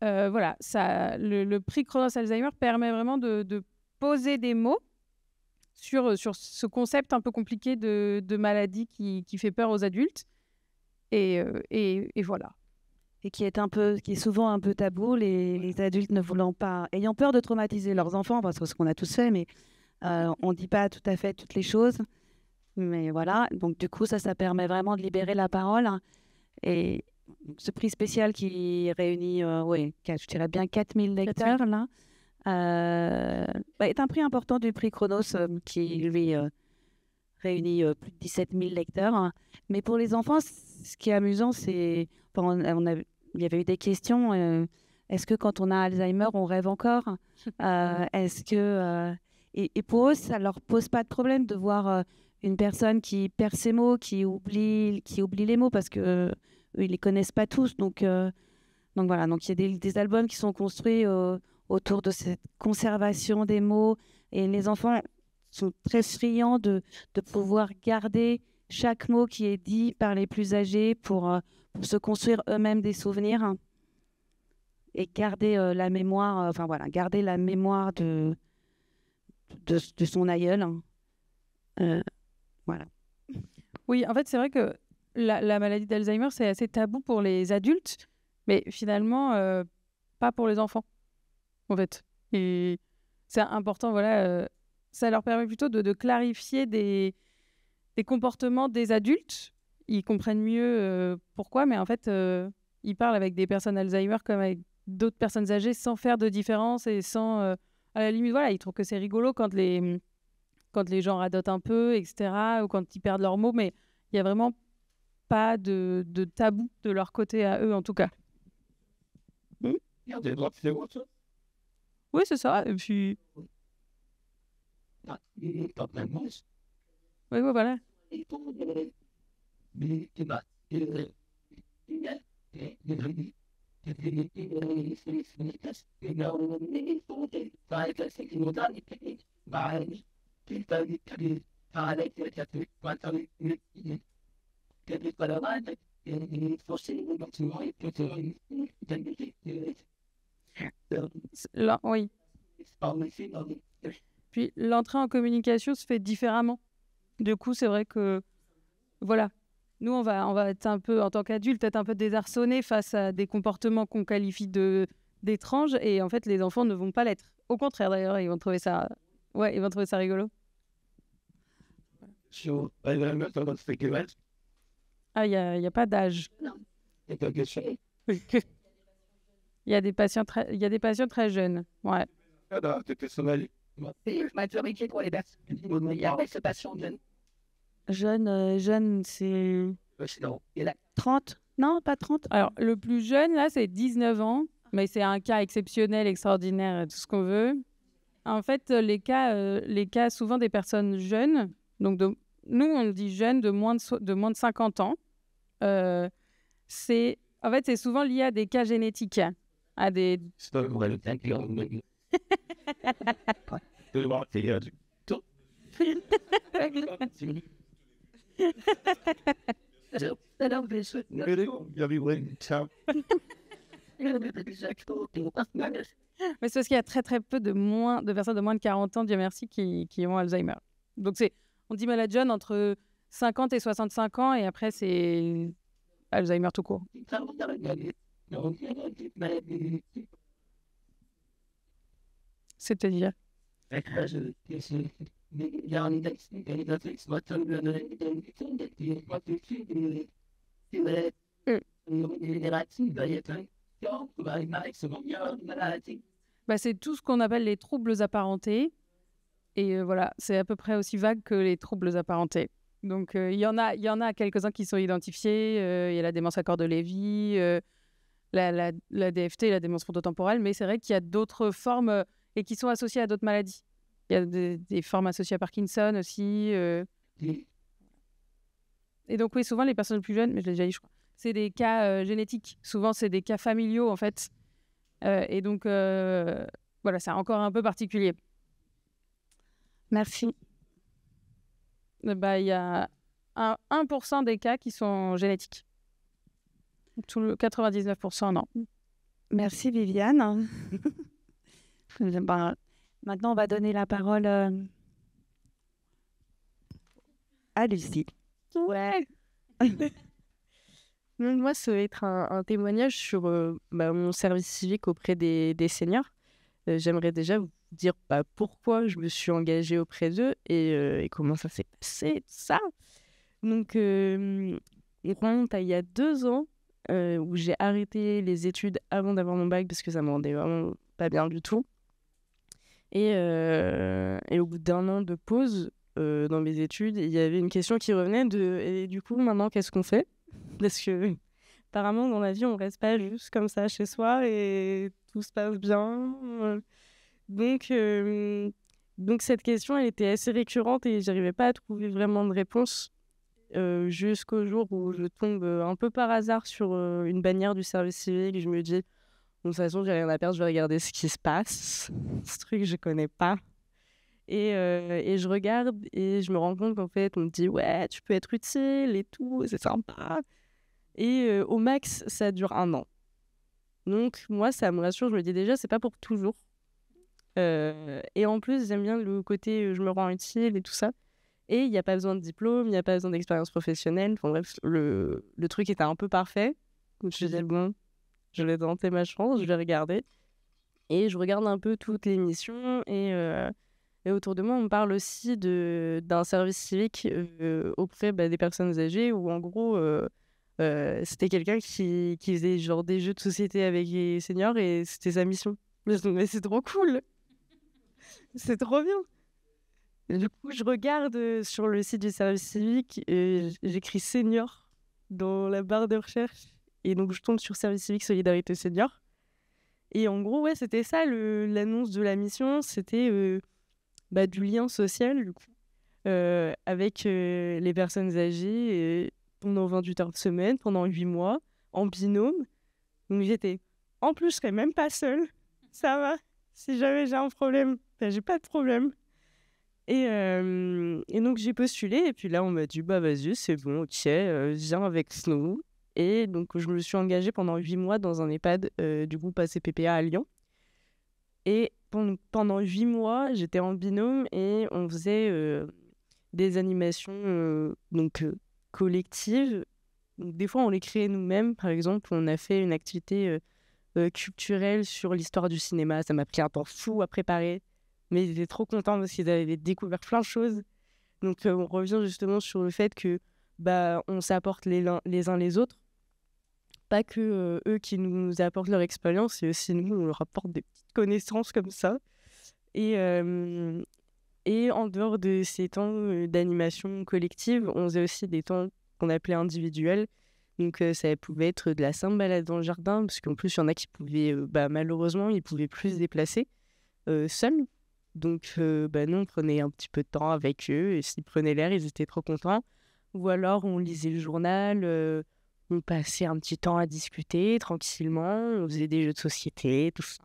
Le prix Chronos Alzheimer permet vraiment de poser des mots sur ce concept un peu compliqué de maladie qui fait peur aux adultes. Et voilà. Et qui est souvent un peu tabou, les adultes ne voulant pas, ayant peur de traumatiser leurs enfants, parce que ce qu'on a tous fait, mais on ne dit pas tout à fait toutes les choses. Mais voilà, donc du coup, ça permet vraiment de libérer la parole. Et ce prix spécial qui réunit, je dirais bien 4000 lecteurs, là, est un prix important du prix Chronos qui, lui, réunit plus de 17 000 lecteurs. Mais pour les enfants, ce qui est amusant, c'est... il y avait eu des questions. Est-ce que quand on a Alzheimer, on rêve encore Est-ce que... Et pour eux, ça ne leur pose pas de problème de voir une personne qui perd ses mots, qui oublie les mots parce que ils ne les connaissent pas tous. Donc voilà, donc il y a des albums qui sont construits autour de cette conservation des mots. Et les enfants sont très friands de pouvoir garder chaque mot qui est dit par les plus âgés pour se construire eux-mêmes des souvenirs et garder la mémoire, garder la mémoire de son aïeul. Voilà. Oui, en fait, c'est vrai que la maladie d'Alzheimer, c'est assez tabou pour les adultes, mais finalement, pas pour les enfants, en fait. Et c'est important, ça leur permet plutôt de clarifier des comportements des adultes. Ils comprennent mieux pourquoi, mais en fait, ils parlent avec des personnes Alzheimer comme avec d'autres personnes âgées sans faire de différence et sans... à la limite, ils trouvent que c'est rigolo quand les gens radotent un peu, etc., ou quand ils perdent leurs mots, mais il n'y a vraiment pas de tabou de leur côté à eux, en tout cas. Oui, c'est ça. Et puis... Oui, voilà. Oui. Puis l'entrée en communication se fait différemment. Du coup, c'est vrai que nous, on va être un peu, en tant qu'adultes, être un peu désarçonnés face à des comportements qu'on qualifie d'étranges, et en fait, les enfants ne vont pas l'être. Au contraire, d'ailleurs, ils vont trouver ça rigolo. Ah, il y a pas d'âge. Il y a des patients très jeunes. Ouais. Jeune, c'est 30? Non, pas 30. Alors, le plus jeune, là, c'est 19 ans, mais c'est un cas exceptionnel, extraordinaire, tout ce qu'on veut. En fait, les cas souvent des personnes jeunes, donc nous, on dit jeunes de moins de 50 ans, c'est souvent lié à des cas génétiques, à des... Mais c'est parce qu'il y a très très peu de personnes de moins de 40 ans, Dieu merci, qui ont Alzheimer. Donc on dit malade jeune entre 50 et 65 ans et après c'est Alzheimer tout court. C'est-à-dire c'est tout ce qu'on appelle les troubles apparentés. Et voilà, c'est à peu près aussi vague que les troubles apparentés. Donc, il y en a quelques-uns qui sont identifiés. Il y a la démence à corps de Lévy, la DFT, la démence frontotemporale. Mais c'est vrai qu'il y a d'autres formes et qui sont associées à d'autres maladies. Il y a des formes associées à Parkinson aussi. Et donc, oui, souvent, les personnes plus jeunes, mais je l'ai déjà dit, je crois, c'est des cas génétiques. Souvent, c'est des cas familiaux, en fait. Et donc, voilà, c'est encore un peu particulier. Merci. Il y a 1% des cas qui sont génétiques. Tout le 99%, non. Merci, Viviane. Maintenant, on va donner la parole à Lucie. Ouais. Moi, ça va être un témoignage sur mon service civique auprès des seniors. J'aimerais déjà vous dire pourquoi je me suis engagée auprès d'eux et comment ça s'est passé, tout ça. Donc, on remonte à il y a 2 ans où j'ai arrêté les études avant d'avoir mon bac parce que ça me rendait vraiment pas bien du tout. Et au bout d'1 an de pause dans mes études, il y avait une question qui revenait et du coup, maintenant, qu'est-ce qu'on fait ? Parce que apparemment, dans la vie, on reste pas juste comme ça chez soi et tout se passe bien. Donc, cette question, elle était assez récurrente et j'arrivais pas à trouver vraiment de réponse jusqu'au jour où je tombe un peu par hasard sur une bannière du service civique. Je me dis, de toute façon, j'ai rien à perdre, je vais regarder ce qui se passe. Ce truc, je connais pas. Et je regarde et je me rends compte qu'en fait, on me dit, ouais, tu peux être utile et tout, c'est sympa. Et au max, ça dure 1 an. Donc, moi, ça me rassure. Je me dis déjà, c'est pas pour toujours. Et en plus, j'aime bien le côté je me rends utile et tout ça. Et il n'y a pas besoin de diplôme, il n'y a pas besoin d'expérience professionnelle. Enfin bref, le truc était un peu parfait. Donc, je me disais, bon, je vais tenter ma chance, je vais regarder. Et je regarde un peu toutes les missions. Et autour de moi, on me parle aussi d'un service civique auprès des personnes âgées où en gros, c'était quelqu'un qui faisait genre des jeux de société avec les seniors et c'était sa mission. Mais c'est trop cool! C'est trop bien! Et du coup, je regarde sur le site du service civique et j'écris senior dans la barre de recherche. Et donc, je tombe sur service civique solidarité senior. Et en gros, ouais, c'était ça l'annonce de la mission. C'était du lien social, du coup, avec les personnes âgées pendant 28 heures de semaine, pendant 8 mois, en binôme. Donc, en plus, je serais même pas seule. Ça va. Si jamais j'ai un problème, j'ai pas de problème. Et donc, j'ai postulé. Et puis là, on m'a dit, vas-y, c'est bon, ok, viens avec nous. Et donc, je me suis engagée pendant 8 mois dans un EHPAD du groupe ACPPA à Lyon. Et pendant 8 mois, j'étais en binôme et on faisait des animations collectives. Donc, des fois, on les créait nous-mêmes. Par exemple, on a fait une activité culturelle sur l'histoire du cinéma. Ça m'a pris un temps fou à préparer. Mais ils étaient trop contents parce qu'ils avaient découvert plein de choses. Donc, on revient justement sur le fait que on s'apporte les uns les autres. Pas que eux qui nous apportent leur expérience, et aussi nous, on leur apporte des petites connaissances comme ça. Et en dehors de ces temps d'animation collective, on faisait aussi des temps qu'on appelait individuels. Donc, ça pouvait être de la simple balade dans le jardin, parce qu'en plus, il y en a qui pouvaient, malheureusement, ils pouvaient plus se déplacer seuls. Donc, nous, on prenait un petit peu de temps avec eux, et s'ils prenaient l'air, ils étaient trop contents. Ou alors, on lisait le journal, on passait un petit temps à discuter tranquillement, on faisait des jeux de société, tout ça.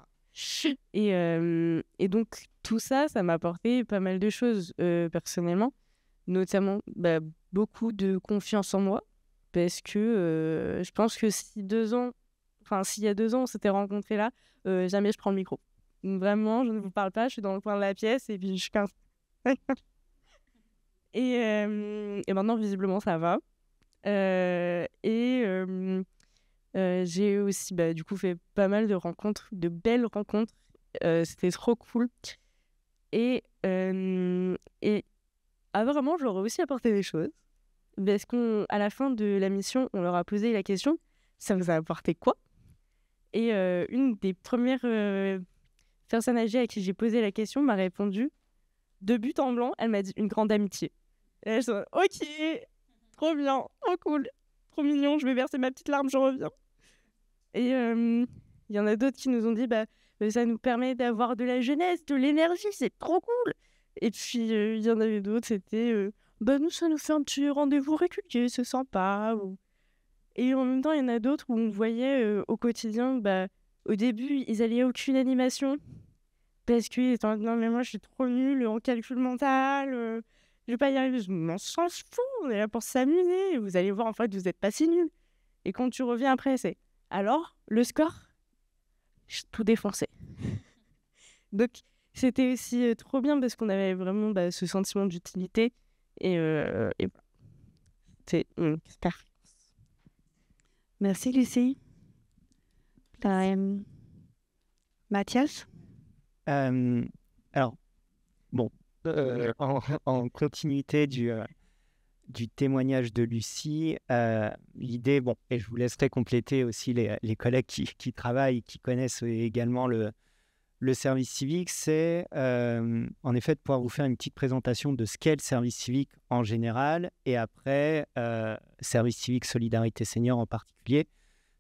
Et donc, tout ça, ça m'a apporté pas mal de choses personnellement, notamment beaucoup de confiance en moi, parce que je pense que s'il y a 2 ans, on s'était rencontrés là, jamais je prends le micro. Vraiment, je ne vous parle pas, je suis dans le coin de la pièce et puis je suis et maintenant, visiblement, ça va. J'ai aussi, du coup, fait pas mal de rencontres, de belles rencontres. C'était trop cool. Et vraiment, je leur ai aussi apporté des choses. Parce qu'à la fin de la mission, on leur a posé la question, ça vous a apporté quoi? Et une des premières personnes âgées à qui j'ai posé la question m'a répondu, de but en blanc, elle m'a dit une grande amitié. Et je suis ok, trop bien, trop cool, trop mignon, je vais verser ma petite larme, je reviens. Et il y en a d'autres qui nous ont dit, ça nous permet d'avoir de la jeunesse, de l'énergie, c'est trop cool. Et puis il y en avait d'autres, c'était, nous, ça nous fait un petit rendez-vous régulier, c'est sympa. Et en même temps, il y en a d'autres où on voyait au quotidien, au début, ils allaient à aucune animation parce qu'ils étaient non, mais moi, je suis trop nulle en calcul mental, je vais pas y arriver. On s'en fout, on est là pour s'amuser. Vous allez voir, en fait, vous n'êtes pas si nul. Et quand tu reviens après, c'est alors, le score, j'ai tout défoncé. Donc, c'était aussi trop bien parce qu'on avait vraiment ce sentiment d'utilité. Et voilà. C'est super. Merci, Lucie. Mathias? Alors, bon, en continuité du témoignage de Lucie, l'idée, et je vous laisserai compléter aussi les collègues qui travaillent, qui connaissent également le service civique, c'est en effet de pouvoir vous faire une petite présentation de ce qu'est le service civique en général et après service civique Solidarité Senior en particulier,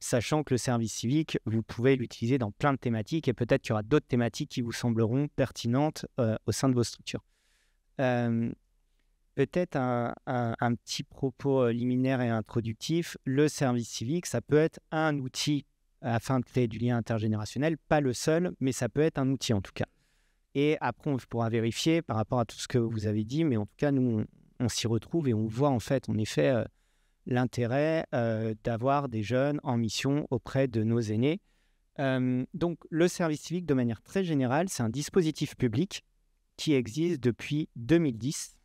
sachant que le service civique, vous pouvez l'utiliser dans plein de thématiques et peut-être qu'il y aura d'autres thématiques qui vous sembleront pertinentes au sein de vos structures. Peut-être un petit propos liminaire et introductif. Le service civique, ça peut être un outil afin de créer du lien intergénérationnel, pas le seul, mais ça peut être un outil en tout cas. Et après, on pourra vérifier par rapport à tout ce que vous avez dit, mais en tout cas, nous, on s'y retrouve et on voit en fait, en effet, l'intérêt d'avoir des jeunes en mission auprès de nos aînés. Donc, le service civique, de manière très générale, c'est un dispositif public qui existe depuis 2010,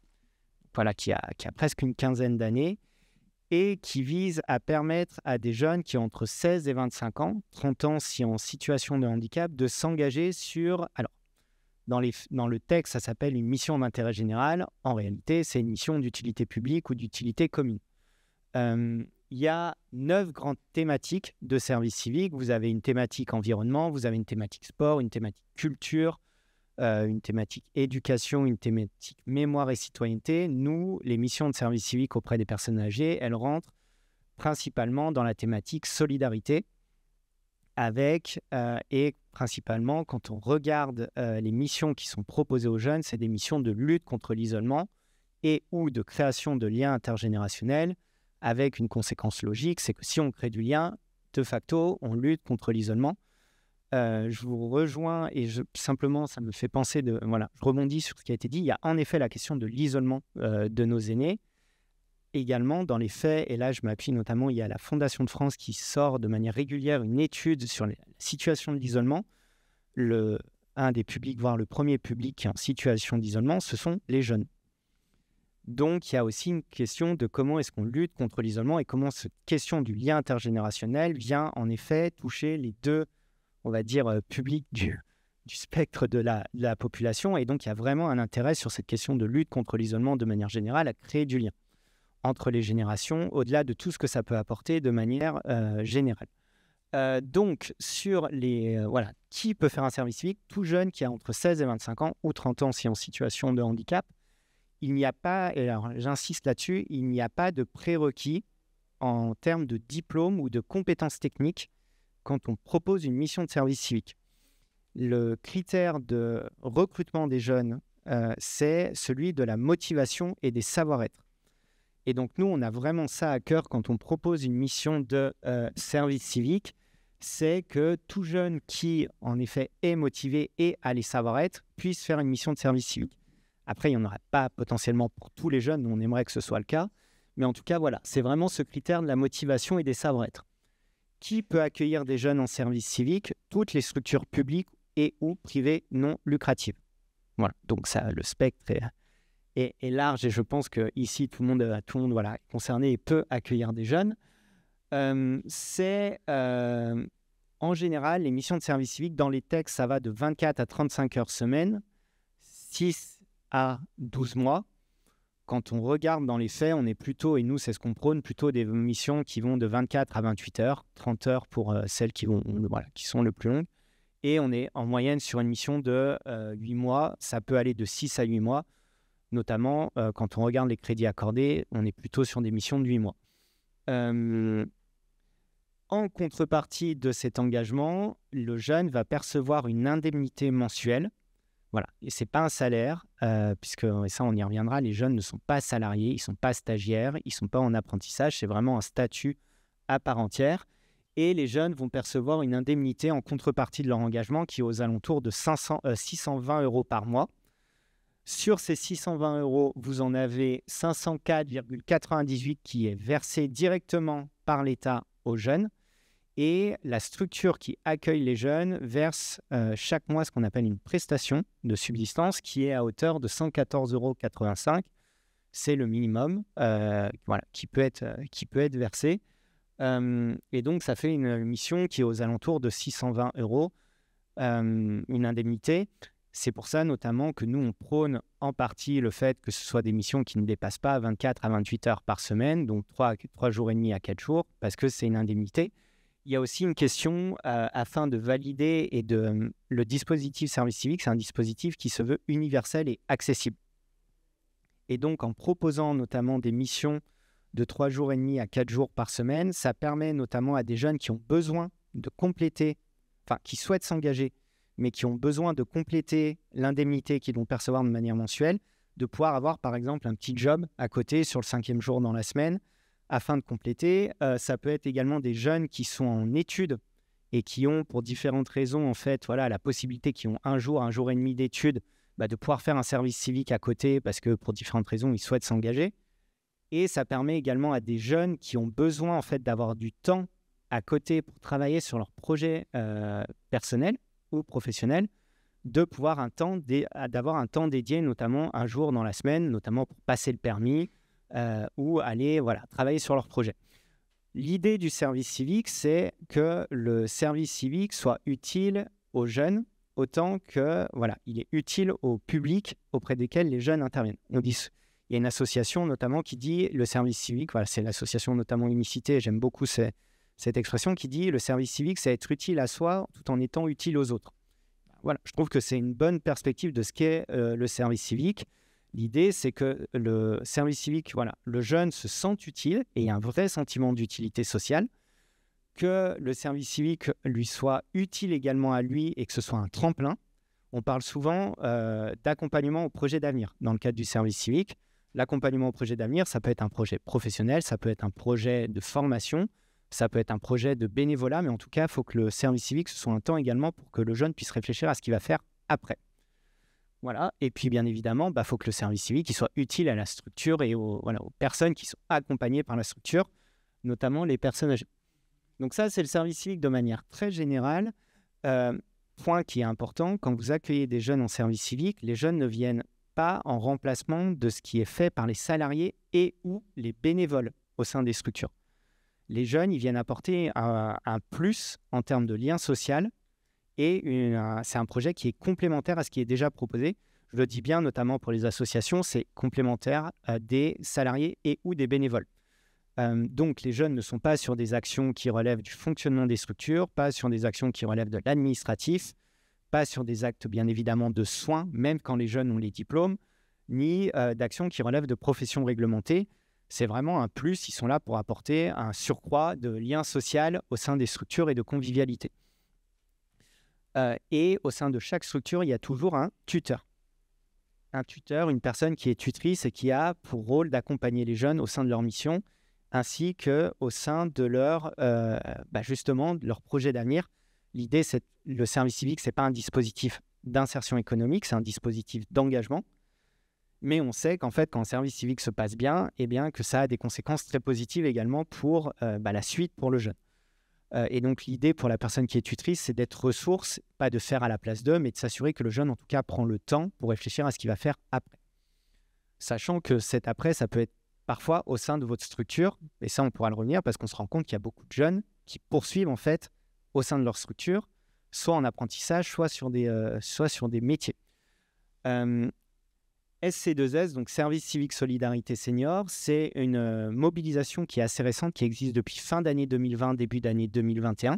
voilà, qui a presque une quinzaine d'années, et qui vise à permettre à des jeunes qui ont entre 16 et 25 ans, 30 ans si en situation de handicap, de s'engager sur... Alors, dans le texte, ça s'appelle une mission d'intérêt général. En réalité, c'est une mission d'utilité publique ou d'utilité commune. Il y a 9 grandes thématiques de service civique. Vous avez une thématique environnement, vous avez une thématique sport, une thématique culture, une thématique éducation, une thématique mémoire et citoyenneté. Nous, les missions de service civique auprès des personnes âgées, elles rentrent principalement dans la thématique solidarité et principalement, quand on regarde les missions qui sont proposées aux jeunes, c'est des missions de lutte contre l'isolement et ou de création de liens intergénérationnels avec une conséquence logique, c'est que si on crée du lien, de facto, on lutte contre l'isolement. Je vous rejoins et simplement, ça me fait penser je rebondis sur ce qui a été dit. Il y a en effet la question de l'isolement de nos aînés. Également, dans les faits, et là, je m'appuie notamment, il y a la Fondation de France qui sort de manière régulière une étude sur la situation de l'isolement. Un des publics, voire le premier public qui est en situation d'isolement, ce sont les jeunes. Donc, il y a aussi une question de comment est-ce qu'on lutte contre l'isolement et comment cette question du lien intergénérationnel vient en effet toucher les deux, on va dire, public du spectre de la population. Et donc, il y a vraiment un intérêt sur cette question de lutte contre l'isolement de manière générale à créer du lien entre les générations, au-delà de tout ce que ça peut apporter de manière générale. Donc, sur qui peut faire un service civique? Tout jeune qui a entre 16 et 25 ans, ou 30 ans si en situation de handicap. Il n'y a pas, et alors j'insiste là-dessus, il n'y a pas de prérequis en termes de diplôme ou de compétences techniques quand on propose une mission de service civique. Le critère de recrutement des jeunes, c'est celui de la motivation et des savoir-être. Et donc, nous, on a vraiment ça à cœur quand on propose une mission de service civique, c'est que tout jeune qui, en effet, est motivé et a les savoir-être puisse faire une mission de service civique. Après, il n'y en aura pas potentiellement pour tous les jeunes, on aimerait que ce soit le cas, Mais en tout cas, voilà, c'est vraiment ce critère de la motivation et des savoir-être. Qui peut accueillir des jeunes en service civique? Toutes les structures publiques et ou privées non lucratives. Voilà, donc ça, le spectre est large et je pense qu'ici, tout le monde voilà, est concerné et peut accueillir des jeunes. En général, les missions de service civique, dans les textes, ça va de 24 à 35 heures semaine, 6 à 12 mois. Quand on regarde dans les faits, on est plutôt, et nous, c'est ce qu'on prône, plutôt des missions qui vont de 24 à 28 heures, 30 heures pour celles qui sont le plus longues. Et on est en moyenne sur une mission de 8 mois. Ça peut aller de 6 à 8 mois. Notamment, quand on regarde les crédits accordés, on est plutôt sur des missions de 8 mois. En contrepartie de cet engagement, le jeune va percevoir une indemnité mensuelle. Voilà. Et ce n'est pas un salaire, puisque, et ça on y reviendra, les jeunes ne sont pas salariés, ils ne sont pas stagiaires, ils ne sont pas en apprentissage, c'est vraiment un statut à part entière. Et les jeunes vont percevoir une indemnité en contrepartie de leur engagement qui est aux alentours de 620 € par mois. Sur ces 620 €, vous en avez 504,98 qui est versé directement par l'État aux jeunes. Et la structure qui accueille les jeunes verse chaque mois ce qu'on appelle une prestation de subsistance qui est à hauteur de 114,85 €. C'est le minimum qui peut être versé. Et donc, ça fait une mission qui est aux alentours de 620 €, une indemnité. C'est pour ça notamment que nous, on prône en partie le fait que ce soit des missions qui ne dépassent pas 24 à 28 heures par semaine, donc 3 jours et demi à 4 jours, parce que c'est une indemnité. Il y a aussi une question afin de valider le dispositif service civique, c'est un dispositif qui se veut universel et accessible. Et donc, en proposant notamment des missions de 3 jours et demi à 4 jours par semaine, ça permet notamment à des jeunes qui ont besoin de compléter, qui souhaitent s'engager, mais qui ont besoin de compléter l'indemnité qu'ils vont percevoir de manière mensuelle, de pouvoir avoir par exemple un petit job à côté sur le 5e jour dans la semaine, afin de compléter. Ça peut être également des jeunes qui sont en études et qui ont, pour différentes raisons, en fait, la possibilité, qui ont un jour et demi d'études, de pouvoir faire un service civique à côté parce que pour différentes raisons, ils souhaitent s'engager. Et ça permet également à des jeunes qui ont besoin en fait, d'avoir du temps à côté pour travailler sur leur projet personnel ou professionnel, de pouvoir d'avoir un temps dédié, notamment un jour dans la semaine, notamment pour passer le permis, ou aller travailler sur leur projet. L'idée du service civique, c'est que le service civique soit utile aux jeunes autant que il est utile au public auprès desquels les jeunes interviennent. Il y a une association notamment qui dit le service civique, c'est l'association notamment Unicité, j'aime beaucoup cette expression qui dit le service civique, c'est être utile à soi tout en étant utile aux autres. Je trouve que c'est une bonne perspective de ce qu'est le service civique. L'idée, c'est que le service civique, le jeune se sent utile et il y a un vrai sentiment d'utilité sociale, que le service civique lui soit utile également à lui et que ce soit un tremplin. On parle souvent d'accompagnement au projet d'avenir dans le cadre du service civique. L'accompagnement au projet d'avenir, ça peut être un projet professionnel, ça peut être un projet de formation, ça peut être un projet de bénévolat, mais en tout cas, il faut que le service civique, ce soit un temps également pour que le jeune puisse réfléchir à ce qu'il va faire après. Et puis bien évidemment, il faut que le service civique soit utile à la structure et aux personnes qui sont accompagnées par la structure, notamment les personnes âgées. Donc ça, c'est le service civique de manière très générale. Point qui est important, quand vous accueillez des jeunes en service civique, les jeunes ne viennent pas en remplacement de ce qui est fait par les salariés et ou les bénévoles au sein des structures. Les jeunes, ils viennent apporter un plus en termes de lien social. Et c'est un projet qui est complémentaire à ce qui est déjà proposé. Je le dis bien, notamment pour les associations, c'est complémentaire des salariés et ou des bénévoles. Donc, les jeunes ne sont pas sur des actions qui relèvent du fonctionnement des structures, pas sur des actions qui relèvent de l'administratif, pas sur des actes, bien évidemment, de soins, même quand les jeunes ont les diplômes, ni d'actions qui relèvent de professions réglementées. C'est vraiment un plus. Ils sont là pour apporter un surcroît de lien social au sein des structures et de convivialité. Et au sein de chaque structure, il y a toujours un tuteur. Un tuteur, une personne qui est tutrice et qui a pour rôle d'accompagner les jeunes au sein de leur mission, ainsi qu'au sein de leur, justement, de leur projet d'avenir. L'idée, c'est que le service civique, ce n'est pas un dispositif d'insertion économique, c'est un dispositif d'engagement. Mais on sait qu'en fait, quand un service civique se passe bien, eh bien que ça a des conséquences très positives également pour la suite pour le jeune. Et donc, l'idée pour la personne qui est tutrice, c'est d'être ressource, pas de faire à la place d'eux, mais de s'assurer que le jeune, en tout cas, prend le temps pour réfléchir à ce qu'il va faire après. Sachant que cet après, ça peut être parfois au sein de votre structure, et ça, on pourra le revenir, parce qu'on se rend compte qu'il y a beaucoup de jeunes qui poursuivent, en fait, au sein de leur structure, soit en apprentissage, soit sur des métiers. SC2S, donc Service Civique Solidarité Senior, c'est une mobilisation qui est assez récente, qui existe depuis fin d'année 2020, début d'année 2021,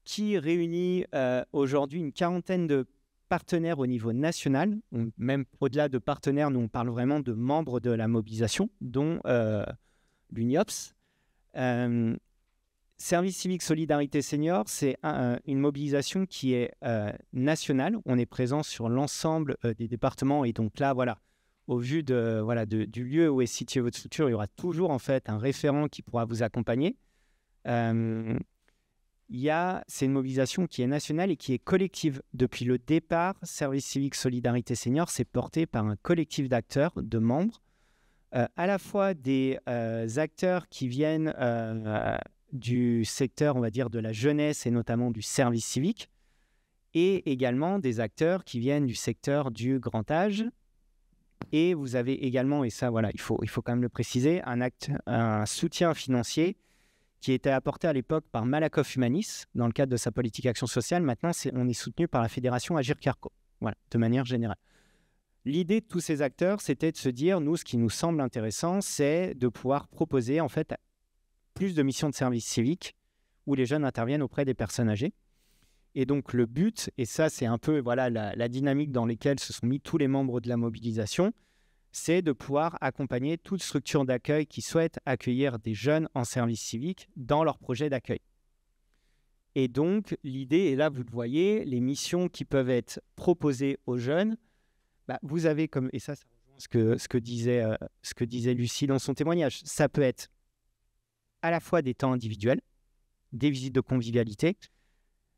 qui réunit aujourd'hui une quarantaine de partenaires au niveau national. Même au-delà de partenaires, nous on parle vraiment de membres de la mobilisation, dont l'UNIOPS. Service Civique Solidarité Senior, c'est une mobilisation qui est nationale. On est présent sur l'ensemble des départements et donc là, voilà, au vu du lieu où est située votre structure, il y aura toujours en fait un référent qui pourra vous accompagner. C'est une mobilisation qui est nationale et qui est collective. Depuis le départ, Service Civique Solidarité Senior, c'est porté par un collectif d'acteurs, de membres, à la fois des acteurs qui viennent du secteur, on va dire, de la jeunesse et notamment du service civique, et également des acteurs qui viennent du secteur du grand âge. Et vous avez également, et ça, voilà, il faut quand même le préciser, un soutien financier qui était apporté à l'époque par Malakoff Humanis dans le cadre de sa politique action sociale. Maintenant, on est soutenu par la fédération Agir Carco, voilà, de manière générale. L'idée de tous ces acteurs, c'était de se dire, nous, ce qui nous semble intéressant, c'est de pouvoir proposer, en fait, plus de missions de service civique où les jeunes interviennent auprès des personnes âgées. Et donc, le but, et ça, c'est un peu voilà, la dynamique dans laquelle se sont mis tous les membres de la mobilisation, c'est de pouvoir accompagner toute structure d'accueil qui souhaite accueillir des jeunes en service civique dans leur projet d'accueil. Et donc, l'idée, et là, vous le voyez, les missions qui peuvent être proposées aux jeunes, vous avez comme, et ça rejoint ce que disait Lucie dans son témoignage, ça peut être à la fois des temps individuels, des visites de convivialité.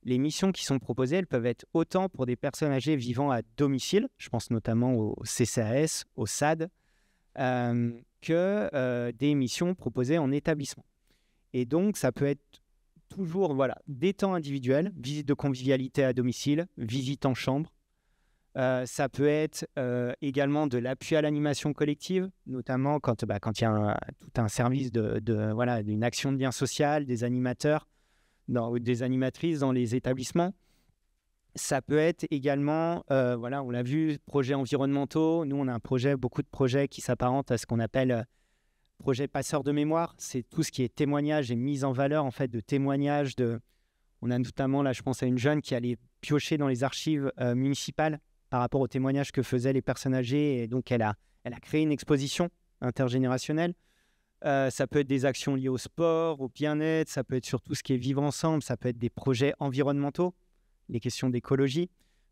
Les missions qui sont proposées, elles peuvent être autant pour des personnes âgées vivant à domicile, je pense notamment au CCAS, au SAD, que des missions proposées en établissement. Et donc, ça peut être toujours des temps individuels, visite de convivialité à domicile, visite en chambre. Ça peut être également de l'appui à l'animation collective, notamment quand il y a tout un service d'une action de lien social, des animateurs, des animatrices dans les établissements. Ça peut être également, on l'a vu, projets environnementaux. Nous, on a beaucoup de projets qui s'apparentent à ce qu'on appelle projet passeur de mémoire. C'est tout ce qui est témoignage et mise en valeur en fait, de témoignages. On a notamment, là, je pense à une jeune qui allait piocher dans les archives municipales par rapport aux témoignages que faisaient les personnes âgées. Et donc, elle a créé une exposition intergénérationnelle. Ça peut être des actions liées au sport, au bien-être, ça peut être sur tout ce qui est vivre ensemble, ça peut être des projets environnementaux, les questions d'écologie.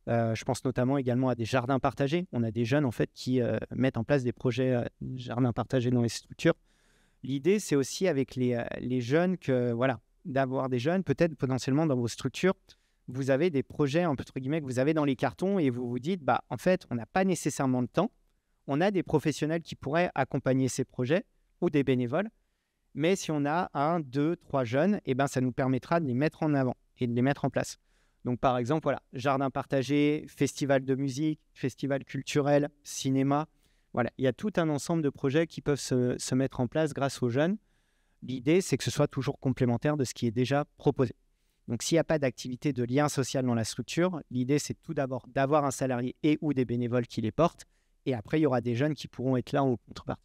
Je pense notamment également à des jardins partagés. On a des jeunes en fait qui mettent en place des projets jardins partagés dans les structures. L'idée, c'est aussi avec les jeunes d'avoir des jeunes, peut-être potentiellement dans vos structures, vous avez des projets entre guillemets que vous avez dans les cartons et vous vous dites, en fait, on n'a pas nécessairement de temps. On a des professionnels qui pourraient accompagner ces projets ou des bénévoles, mais si on a 1, 2, 3 jeunes, ça nous permettra de les mettre en avant et de les mettre en place. Donc, par exemple, jardin partagé, festival de musique, festival culturel, cinéma. Voilà, il y a tout un ensemble de projets qui peuvent se mettre en place grâce aux jeunes. L'idée, c'est que ce soit toujours complémentaire de ce qui est déjà proposé. Donc, s'il n'y a pas d'activité de lien social dans la structure, l'idée, c'est tout d'abord d'avoir un salarié et ou des bénévoles qui les portent. Et après, il y aura des jeunes qui pourront être là en contrepartie.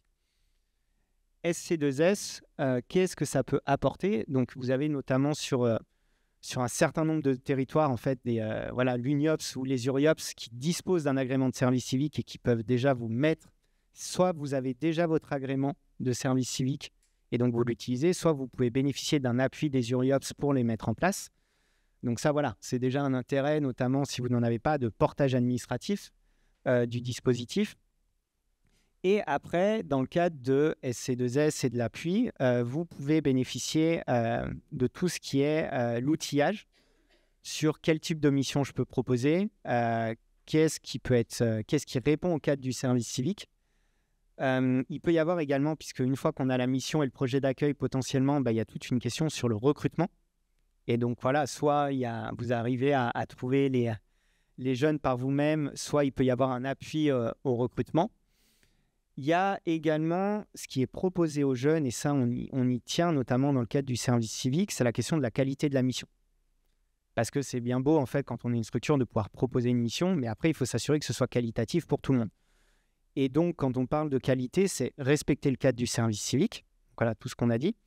SC2S, qu'est-ce que ça peut apporter? Donc, vous avez notamment sur un certain nombre de territoires, en fait, l'UNIOPS ou les URIOPS qui disposent d'un agrément de service civique et qui peuvent déjà vous mettre, soit vous avez déjà votre agrément de service civique et donc vous l'utilisez, soit vous pouvez bénéficier d'un appui des URIOPS pour les mettre en place. Donc ça, c'est déjà un intérêt, notamment si vous n'en avez pas, de portage administratif du dispositif. Et après, dans le cadre de SC2S et de l'appui, vous pouvez bénéficier de tout ce qui est l'outillage sur quel type de mission je peux proposer, qu'est-ce qui répond au cadre du service civique. Il peut y avoir également, puisque une fois qu'on a la mission et le projet d'accueil, potentiellement, il y a toute une question sur le recrutement. Et donc, voilà, soit vous arrivez à trouver les jeunes par vous-même, soit il peut y avoir un appui au recrutement. Il y a également ce qui est proposé aux jeunes, et ça, on y tient, notamment dans le cadre du service civique, c'est la question de la qualité de la mission. Parce que c'est bien beau, en fait, quand on est une structure, de pouvoir proposer une mission, mais après, il faut s'assurer que ce soit qualitatif pour tout le monde. Et donc, quand on parle de qualité, c'est respecter le cadre du service civique, voilà tout ce qu'on a dit,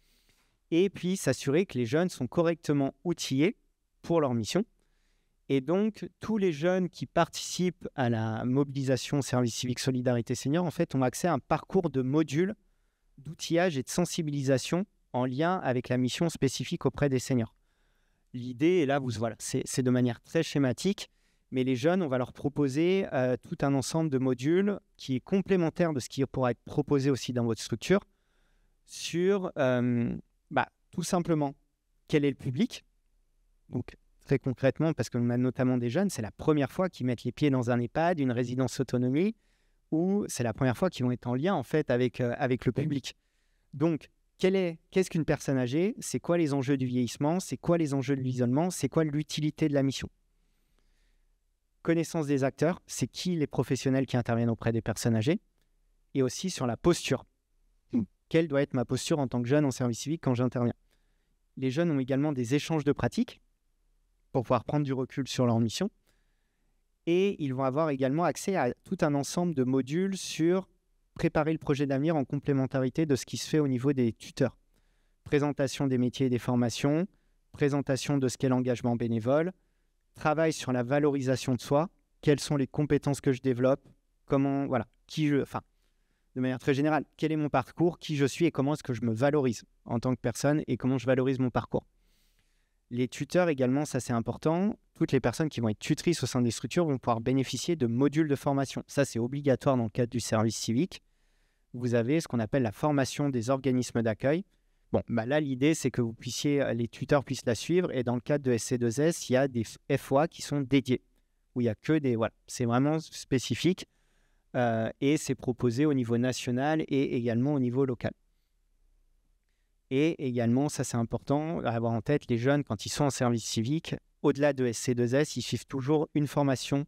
et puis s'assurer que les jeunes sont correctement outillés pour leur mission. Et donc, tous les jeunes qui participent à la mobilisation Service Civique Solidarité Senior, en fait, ont accès à un parcours de modules d'outillage et de sensibilisation en lien avec la mission spécifique auprès des seniors. L'idée, et là, voilà, c'est de manière très schématique, mais les jeunes, on va leur proposer tout un ensemble de modules qui est complémentaire de ce qui pourra être proposé aussi dans votre structure sur, tout simplement, quel est le public. Donc, très concrètement, parce qu'on a notamment des jeunes, c'est la première fois qu'ils mettent les pieds dans un EHPAD, une résidence autonomie, ou c'est la première fois qu'ils vont être en lien en fait avec le public. Donc, qu'est-ce qu'une personne âgée? C'est quoi les enjeux du vieillissement? C'est quoi les enjeux de l'isolement? C'est quoi l'utilité de la mission? Connaissance des acteurs, c'est qui les professionnels qui interviennent auprès des personnes âgées? Et aussi sur la posture. Quelle doit être ma posture en tant que jeune en service civique quand j'interviens? Les jeunes ont également des échanges de pratiques pour pouvoir prendre du recul sur leur mission. Et ils vont avoir également accès à tout un ensemble de modules sur préparer le projet d'avenir en complémentarité de ce qui se fait au niveau des tuteurs. Présentation des métiers et des formations, présentation de ce qu'est l'engagement bénévole, travail sur la valorisation de soi, quelles sont les compétences que je développe, de manière très générale, quel est mon parcours, qui je suis et comment est-ce que je me valorise en tant que personne et comment je valorise mon parcours. Les tuteurs également, ça c'est important. Toutes les personnes qui vont être tutrices au sein des structures vont pouvoir bénéficier de modules de formation. Ça, c'est obligatoire dans le cadre du service civique. Vous avez ce qu'on appelle la formation des organismes d'accueil. Bon, là, l'idée, c'est que les tuteurs puissent la suivre. Et dans le cadre de SC2S, il y a des FOA qui sont dédiés, où il n'y a que des... Voilà, c'est vraiment spécifique. Et c'est proposé au niveau national et également au niveau local. Et également, ça c'est important à avoir en tête, les jeunes, quand ils sont en service civique, au-delà de SC2S, ils suivent toujours une formation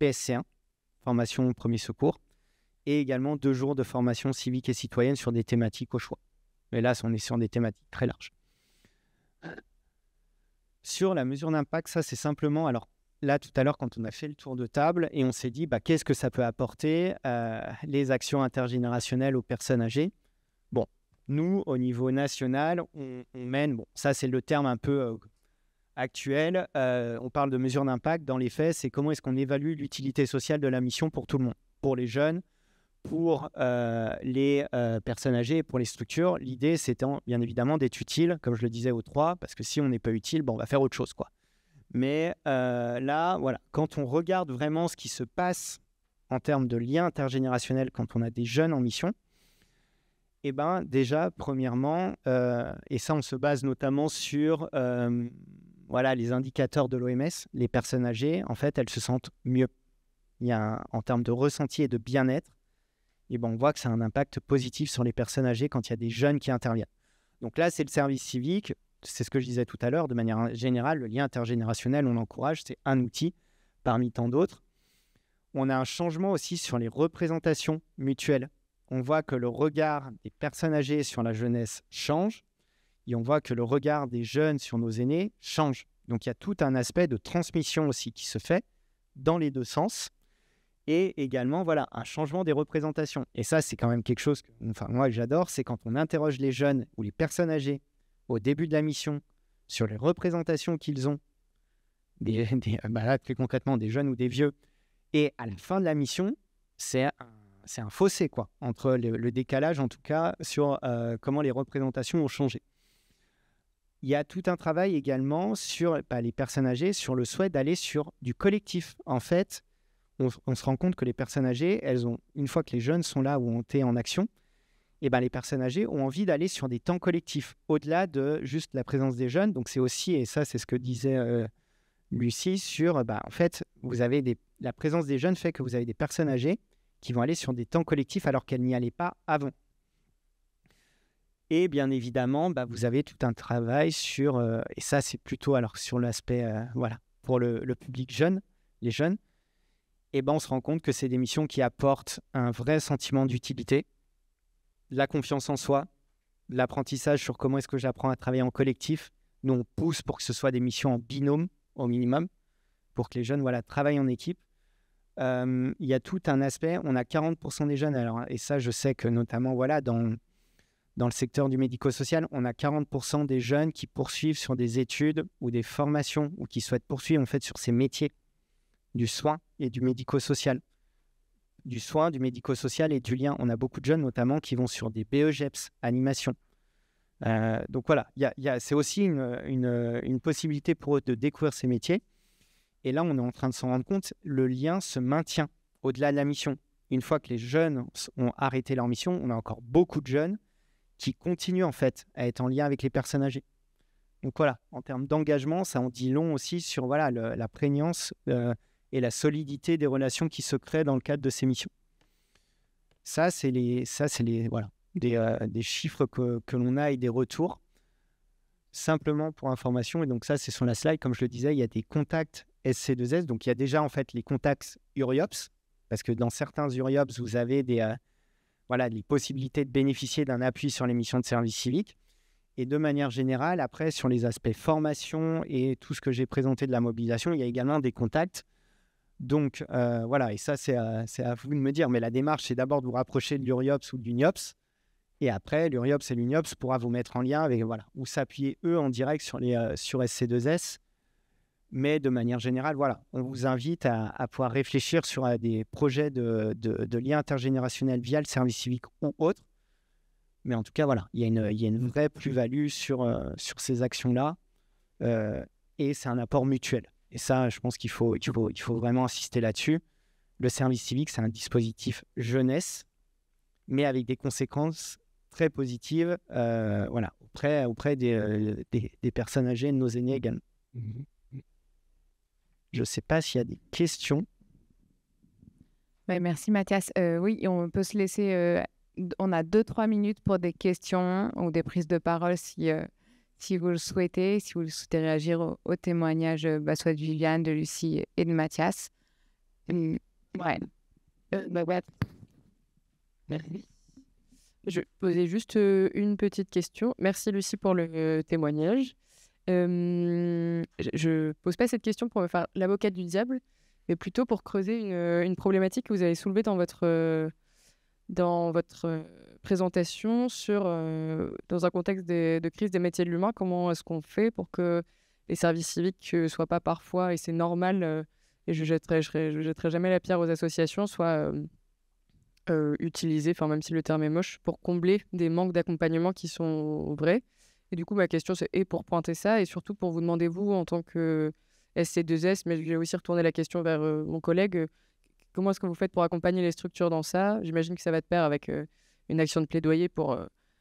PSC1, formation premier secours, et également 2 jours de formation civique et citoyenne sur des thématiques au choix. Mais là, on est sur des thématiques très larges. Sur la mesure d'impact, ça c'est simplement... Alors là, tout à l'heure, quand on a fait le tour de table et on s'est dit qu'est-ce que ça peut apporter les actions intergénérationnelles aux personnes âgées. Bon, nous, au niveau national, on mène... Bon, ça c'est le terme un peu actuel. On parle de mesure d'impact. Dans les faits, c'est comment est-ce qu'on évalue l'utilité sociale de la mission pour tout le monde. Pour les jeunes, pour les personnes âgées et pour les structures. L'idée, c'est bien évidemment d'être utile, comme je le disais aux 3, parce que si on n'est pas utile, on va faire autre chose, quoi. Mais là, voilà, quand on regarde vraiment ce qui se passe en termes de lien intergénérationnel quand on a des jeunes en mission, déjà, premièrement, et ça, on se base notamment sur les indicateurs de l'OMS, les personnes âgées, en fait, elles se sentent mieux. Il y a en termes de ressenti et de bien-être, on voit que ça a un impact positif sur les personnes âgées quand il y a des jeunes qui interviennent. Donc là, c'est le service civique. C'est ce que je disais tout à l'heure, de manière générale, le lien intergénérationnel, on l'encourage, c'est un outil parmi tant d'autres. On a un changement aussi sur les représentations mutuelles. On voit que le regard des personnes âgées sur la jeunesse change et on voit que le regard des jeunes sur nos aînés change. Donc il y a tout un aspect de transmission aussi qui se fait dans les deux sens et également un changement des représentations. Et ça, c'est quand même quelque chose que moi j'adore, c'est quand on interroge les jeunes ou les personnes âgées au début de la mission, sur les représentations qu'ils ont, très concrètement des jeunes ou des vieux, et à la fin de la mission, c'est un fossé, quoi, entre le décalage, en tout cas, sur comment les représentations ont changé. Il y a tout un travail également sur les personnes âgées, sur le souhait d'aller sur du collectif. En fait, on se rend compte que les personnes âgées, une fois que les jeunes sont là ou ont été en action, les personnes âgées ont envie d'aller sur des temps collectifs, au-delà de juste la présence des jeunes. Donc c'est aussi, et ça c'est ce que disait Lucie, sur en fait, vous avez la présence des jeunes fait que vous avez des personnes âgées qui vont aller sur des temps collectifs alors qu'elles n'y allaient pas avant. Et bien évidemment, vous avez tout un travail sur, et ça c'est plutôt alors sur l'aspect, pour le public jeune, les jeunes, et on se rend compte que c'est des missions qui apportent un vrai sentiment d'utilité, de la confiance en soi, de l'apprentissage sur comment est-ce que j'apprends à travailler en collectif. Nous, on pousse pour que ce soit des missions en binôme au minimum, pour que les jeunes travaillent en équipe. Il y a tout un aspect, on a 40% des jeunes, alors, et ça je sais que notamment dans le secteur du médico-social, on a 40% des jeunes qui poursuivent sur des études ou des formations ou qui souhaitent poursuivre en fait sur ces métiers du soin et du médico-social. Du soin, du médico-social et du lien. On a beaucoup de jeunes notamment qui vont sur des BEGEPS, animation. Donc voilà, c'est aussi une possibilité pour eux de découvrir ces métiers. Et là, on est en train de s'en rendre compte, le lien se maintient au-delà de la mission. Une fois que les jeunes ont arrêté leur mission, on a encore beaucoup de jeunes qui continuent en fait à être en lien avec les personnes âgées. Donc voilà, en termes d'engagement, ça en dit long aussi sur la prégnance et la solidité des relations qui se créent dans le cadre de ces missions. Ça, c'est des chiffres que l'on a et des retours. Simplement pour information, et donc ça, c'est sur la slide, comme je le disais, il y a des contacts SC2S, donc il y a déjà en fait les contacts URIOPS, parce que dans certains URIOPS, vous avez les possibilités de bénéficier d'un appui sur les missions de service civique. Et de manière générale, après, sur les aspects formation et tout ce que j'ai présenté de la mobilisation, il y a également des contacts. Donc, et ça, c'est à vous de me dire. Mais la démarche, c'est d'abord de vous rapprocher de l'URIOPS ou de l'UNIOPS. Et après, l'URIOPS et l'UNIOPS pourra vous mettre en lien avec, ou s'appuyer, eux, en direct sur SC2S. Mais de manière générale, on vous invite à pouvoir réfléchir sur des projets de lien intergénérationnel via le service civique ou autre. Mais en tout cas, il y a une vraie plus-value sur ces actions-là. Et c'est un apport mutuel. Et ça, je pense qu'il faut vraiment insister là-dessus. Le service civique, c'est un dispositif jeunesse, mais avec des conséquences très positives auprès des personnes âgées et de nos aînés également. Je ne sais pas s'il y a des questions. Merci Mathias. Oui, on peut se laisser... on a 2-3 minutes pour des questions ou des prises de parole si vous le souhaitez, si vous souhaitez réagir au témoignage soit de Viviane, de Lucie et de Mathias. Merci. Je posais juste une petite question. Merci Lucie pour le témoignage. Je pose pas cette question pour me faire l'avocate du diable, mais plutôt pour creuser une problématique que vous avez soulevée dans votre présentation dans un contexte de crise des métiers de l'humain. Comment est-ce qu'on fait pour que les services civiques ne soient pas parfois, et c'est normal, et je jetterai jamais la pierre aux associations, soient utilisés, même si le terme est moche, pour combler des manques d'accompagnement qui sont vrais. Et du coup, ma question, c'est pour pointer ça, et surtout pour vous demander, vous, en tant que SC2S, mais je vais aussi retourner la question vers mon collègue, comment est-ce que vous faites pour accompagner les structures dans ça? J'imagine que ça va de pair avec une action de plaidoyer pour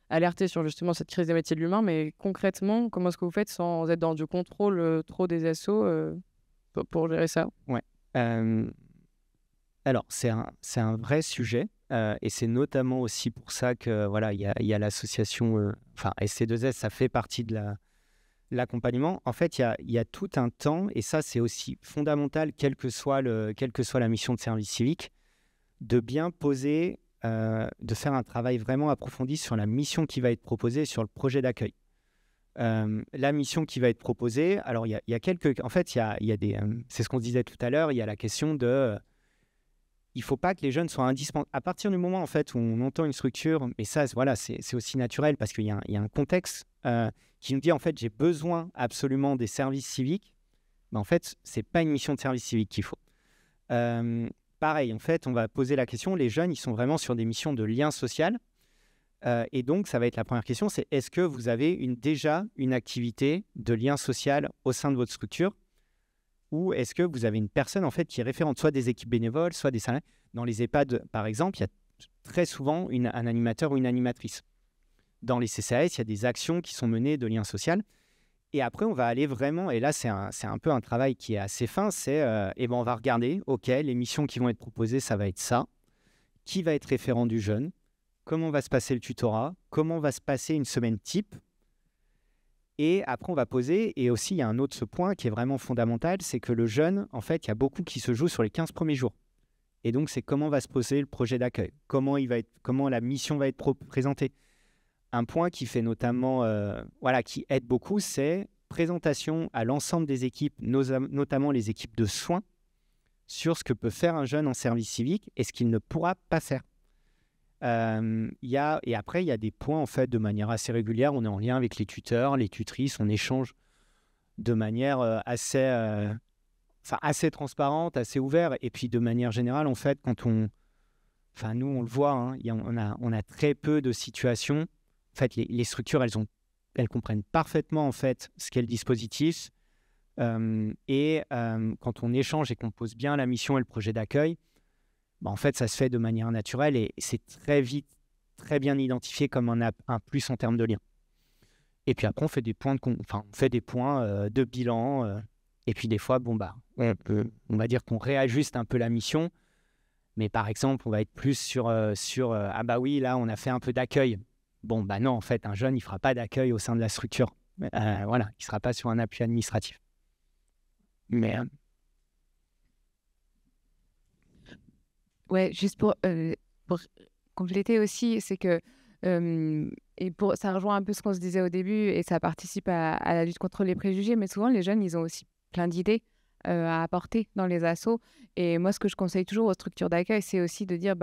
alerter sur justement cette crise des métiers de l'humain, mais concrètement, comment est-ce que vous faites sans être dans du contrôle trop des assos pour gérer ça? Ouais. Alors, c'est un vrai sujet. Et c'est notamment aussi pour ça que il y a l'association, SC2S, ça fait partie de l'accompagnement. En fait, il y a tout un temps, et ça c'est aussi fondamental, quelle que soit la mission de service civique, de bien poser, de faire un travail vraiment approfondi sur la mission qui va être proposée, sur le projet d'accueil. La mission qui va être proposée, alors il y a quelques, en fait, il y a des, c'est ce qu'on disait tout à l'heure, il y a la question de il ne faut pas que les jeunes soient indispensables. À partir du moment en fait, où on entend une structure, et ça, c'est aussi naturel parce qu'il y a un contexte qui nous dit en fait, j'ai besoin absolument des services civiques. Mais en fait, ce n'est pas une mission de service civique qu'il faut. Pareil, en fait, on va poser la question, les jeunes, ils sont vraiment sur des missions de lien social. Et donc, ça va être la première question, c'est est-ce que vous avez déjà une activité de lien social au sein de votre structure ? Ou est-ce que vous avez une personne en fait qui est référente, soit des équipes bénévoles, soit des salariés. Dans les EHPAD, par exemple, il y a très souvent un animateur ou une animatrice. Dans les CCAS, il y a des actions qui sont menées de lien social. Et après, on va aller vraiment, et là, c'est un peu un travail qui est assez fin, c'est, on va regarder, OK, les missions qui vont être proposées, ça va être ça. qui va être référent du jeune, comment va se passer le tutorat, comment va se passer une semaine type. Et après, on va poser, et aussi il y a un autre point qui est vraiment fondamental, c'est que le jeune, en fait, il y a beaucoup qui se joue sur les 15 premiers jours. Et donc, c'est comment va se poser le projet d'accueil, comment la mission va être présentée. Un point qui fait notamment, qui aide beaucoup, c'est présentation à l'ensemble des équipes, notamment les équipes de soins, sur ce que peut faire un jeune en service civique et ce qu'il ne pourra pas faire. Et après, il y a des points, en fait, de manière assez régulière. On est en lien avec les tuteurs, les tutrices, on échange de manière assez transparente, assez ouverte. Et puis, de manière générale, en fait, nous, on le voit, hein, on a très peu de situations. En fait, les structures, elles comprennent parfaitement, en fait, ce qu'est le dispositif. Quand on échange et qu'on pose bien la mission et le projet d'accueil, en fait, ça se fait de manière naturelle et c'est très vite, très bien identifié comme un plus en termes de lien. Et puis après, on fait des points de bilan. Et puis des fois, on va dire qu'on réajuste un peu la mission. Mais par exemple, on va être plus sur ah bah oui, là, on a fait un peu d'accueil. Non, en fait, un jeune, il ne fera pas d'accueil au sein de la structure. Il ne sera pas sur un appui administratif. Mais... Ouais, juste pour compléter aussi, c'est que ça rejoint un peu ce qu'on se disait au début et ça participe à la lutte contre les préjugés, mais souvent les jeunes, ils ont aussi plein d'idées à apporter dans les assos. Et moi, ce que je conseille toujours aux structures d'accueil, c'est aussi de dire,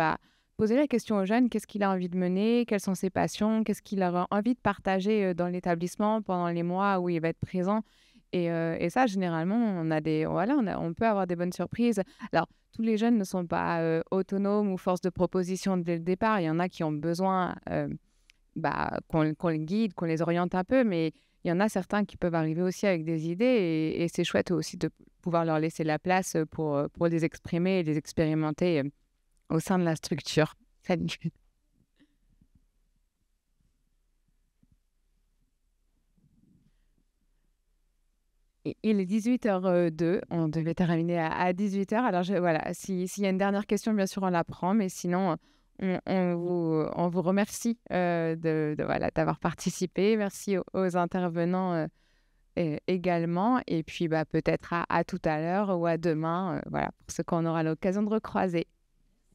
poser la question aux jeunes, qu'est-ce qu'il a envie de mener, quelles sont ses passions, qu'est-ce qu'il a envie de partager dans l'établissement pendant les mois où il va être présent. Et ça, généralement, on peut avoir des bonnes surprises. Alors, tous les jeunes ne sont pas autonomes ou force de proposition dès le départ. Il y en a qui ont besoin qu'on les guide, qu'on les oriente un peu, mais il y en a certains qui peuvent arriver aussi avec des idées et c'est chouette aussi de pouvoir leur laisser la place pour les exprimer et les expérimenter au sein de la structure. Salut. Il est 18h02, on devait terminer à 18h. Alors s'il y a une dernière question, bien sûr, on la prend, mais sinon, on vous remercie d'avoir participé. Merci aux intervenants également. Et puis peut-être à tout à l'heure ou à demain, pour ce qu'on aura l'occasion de recroiser.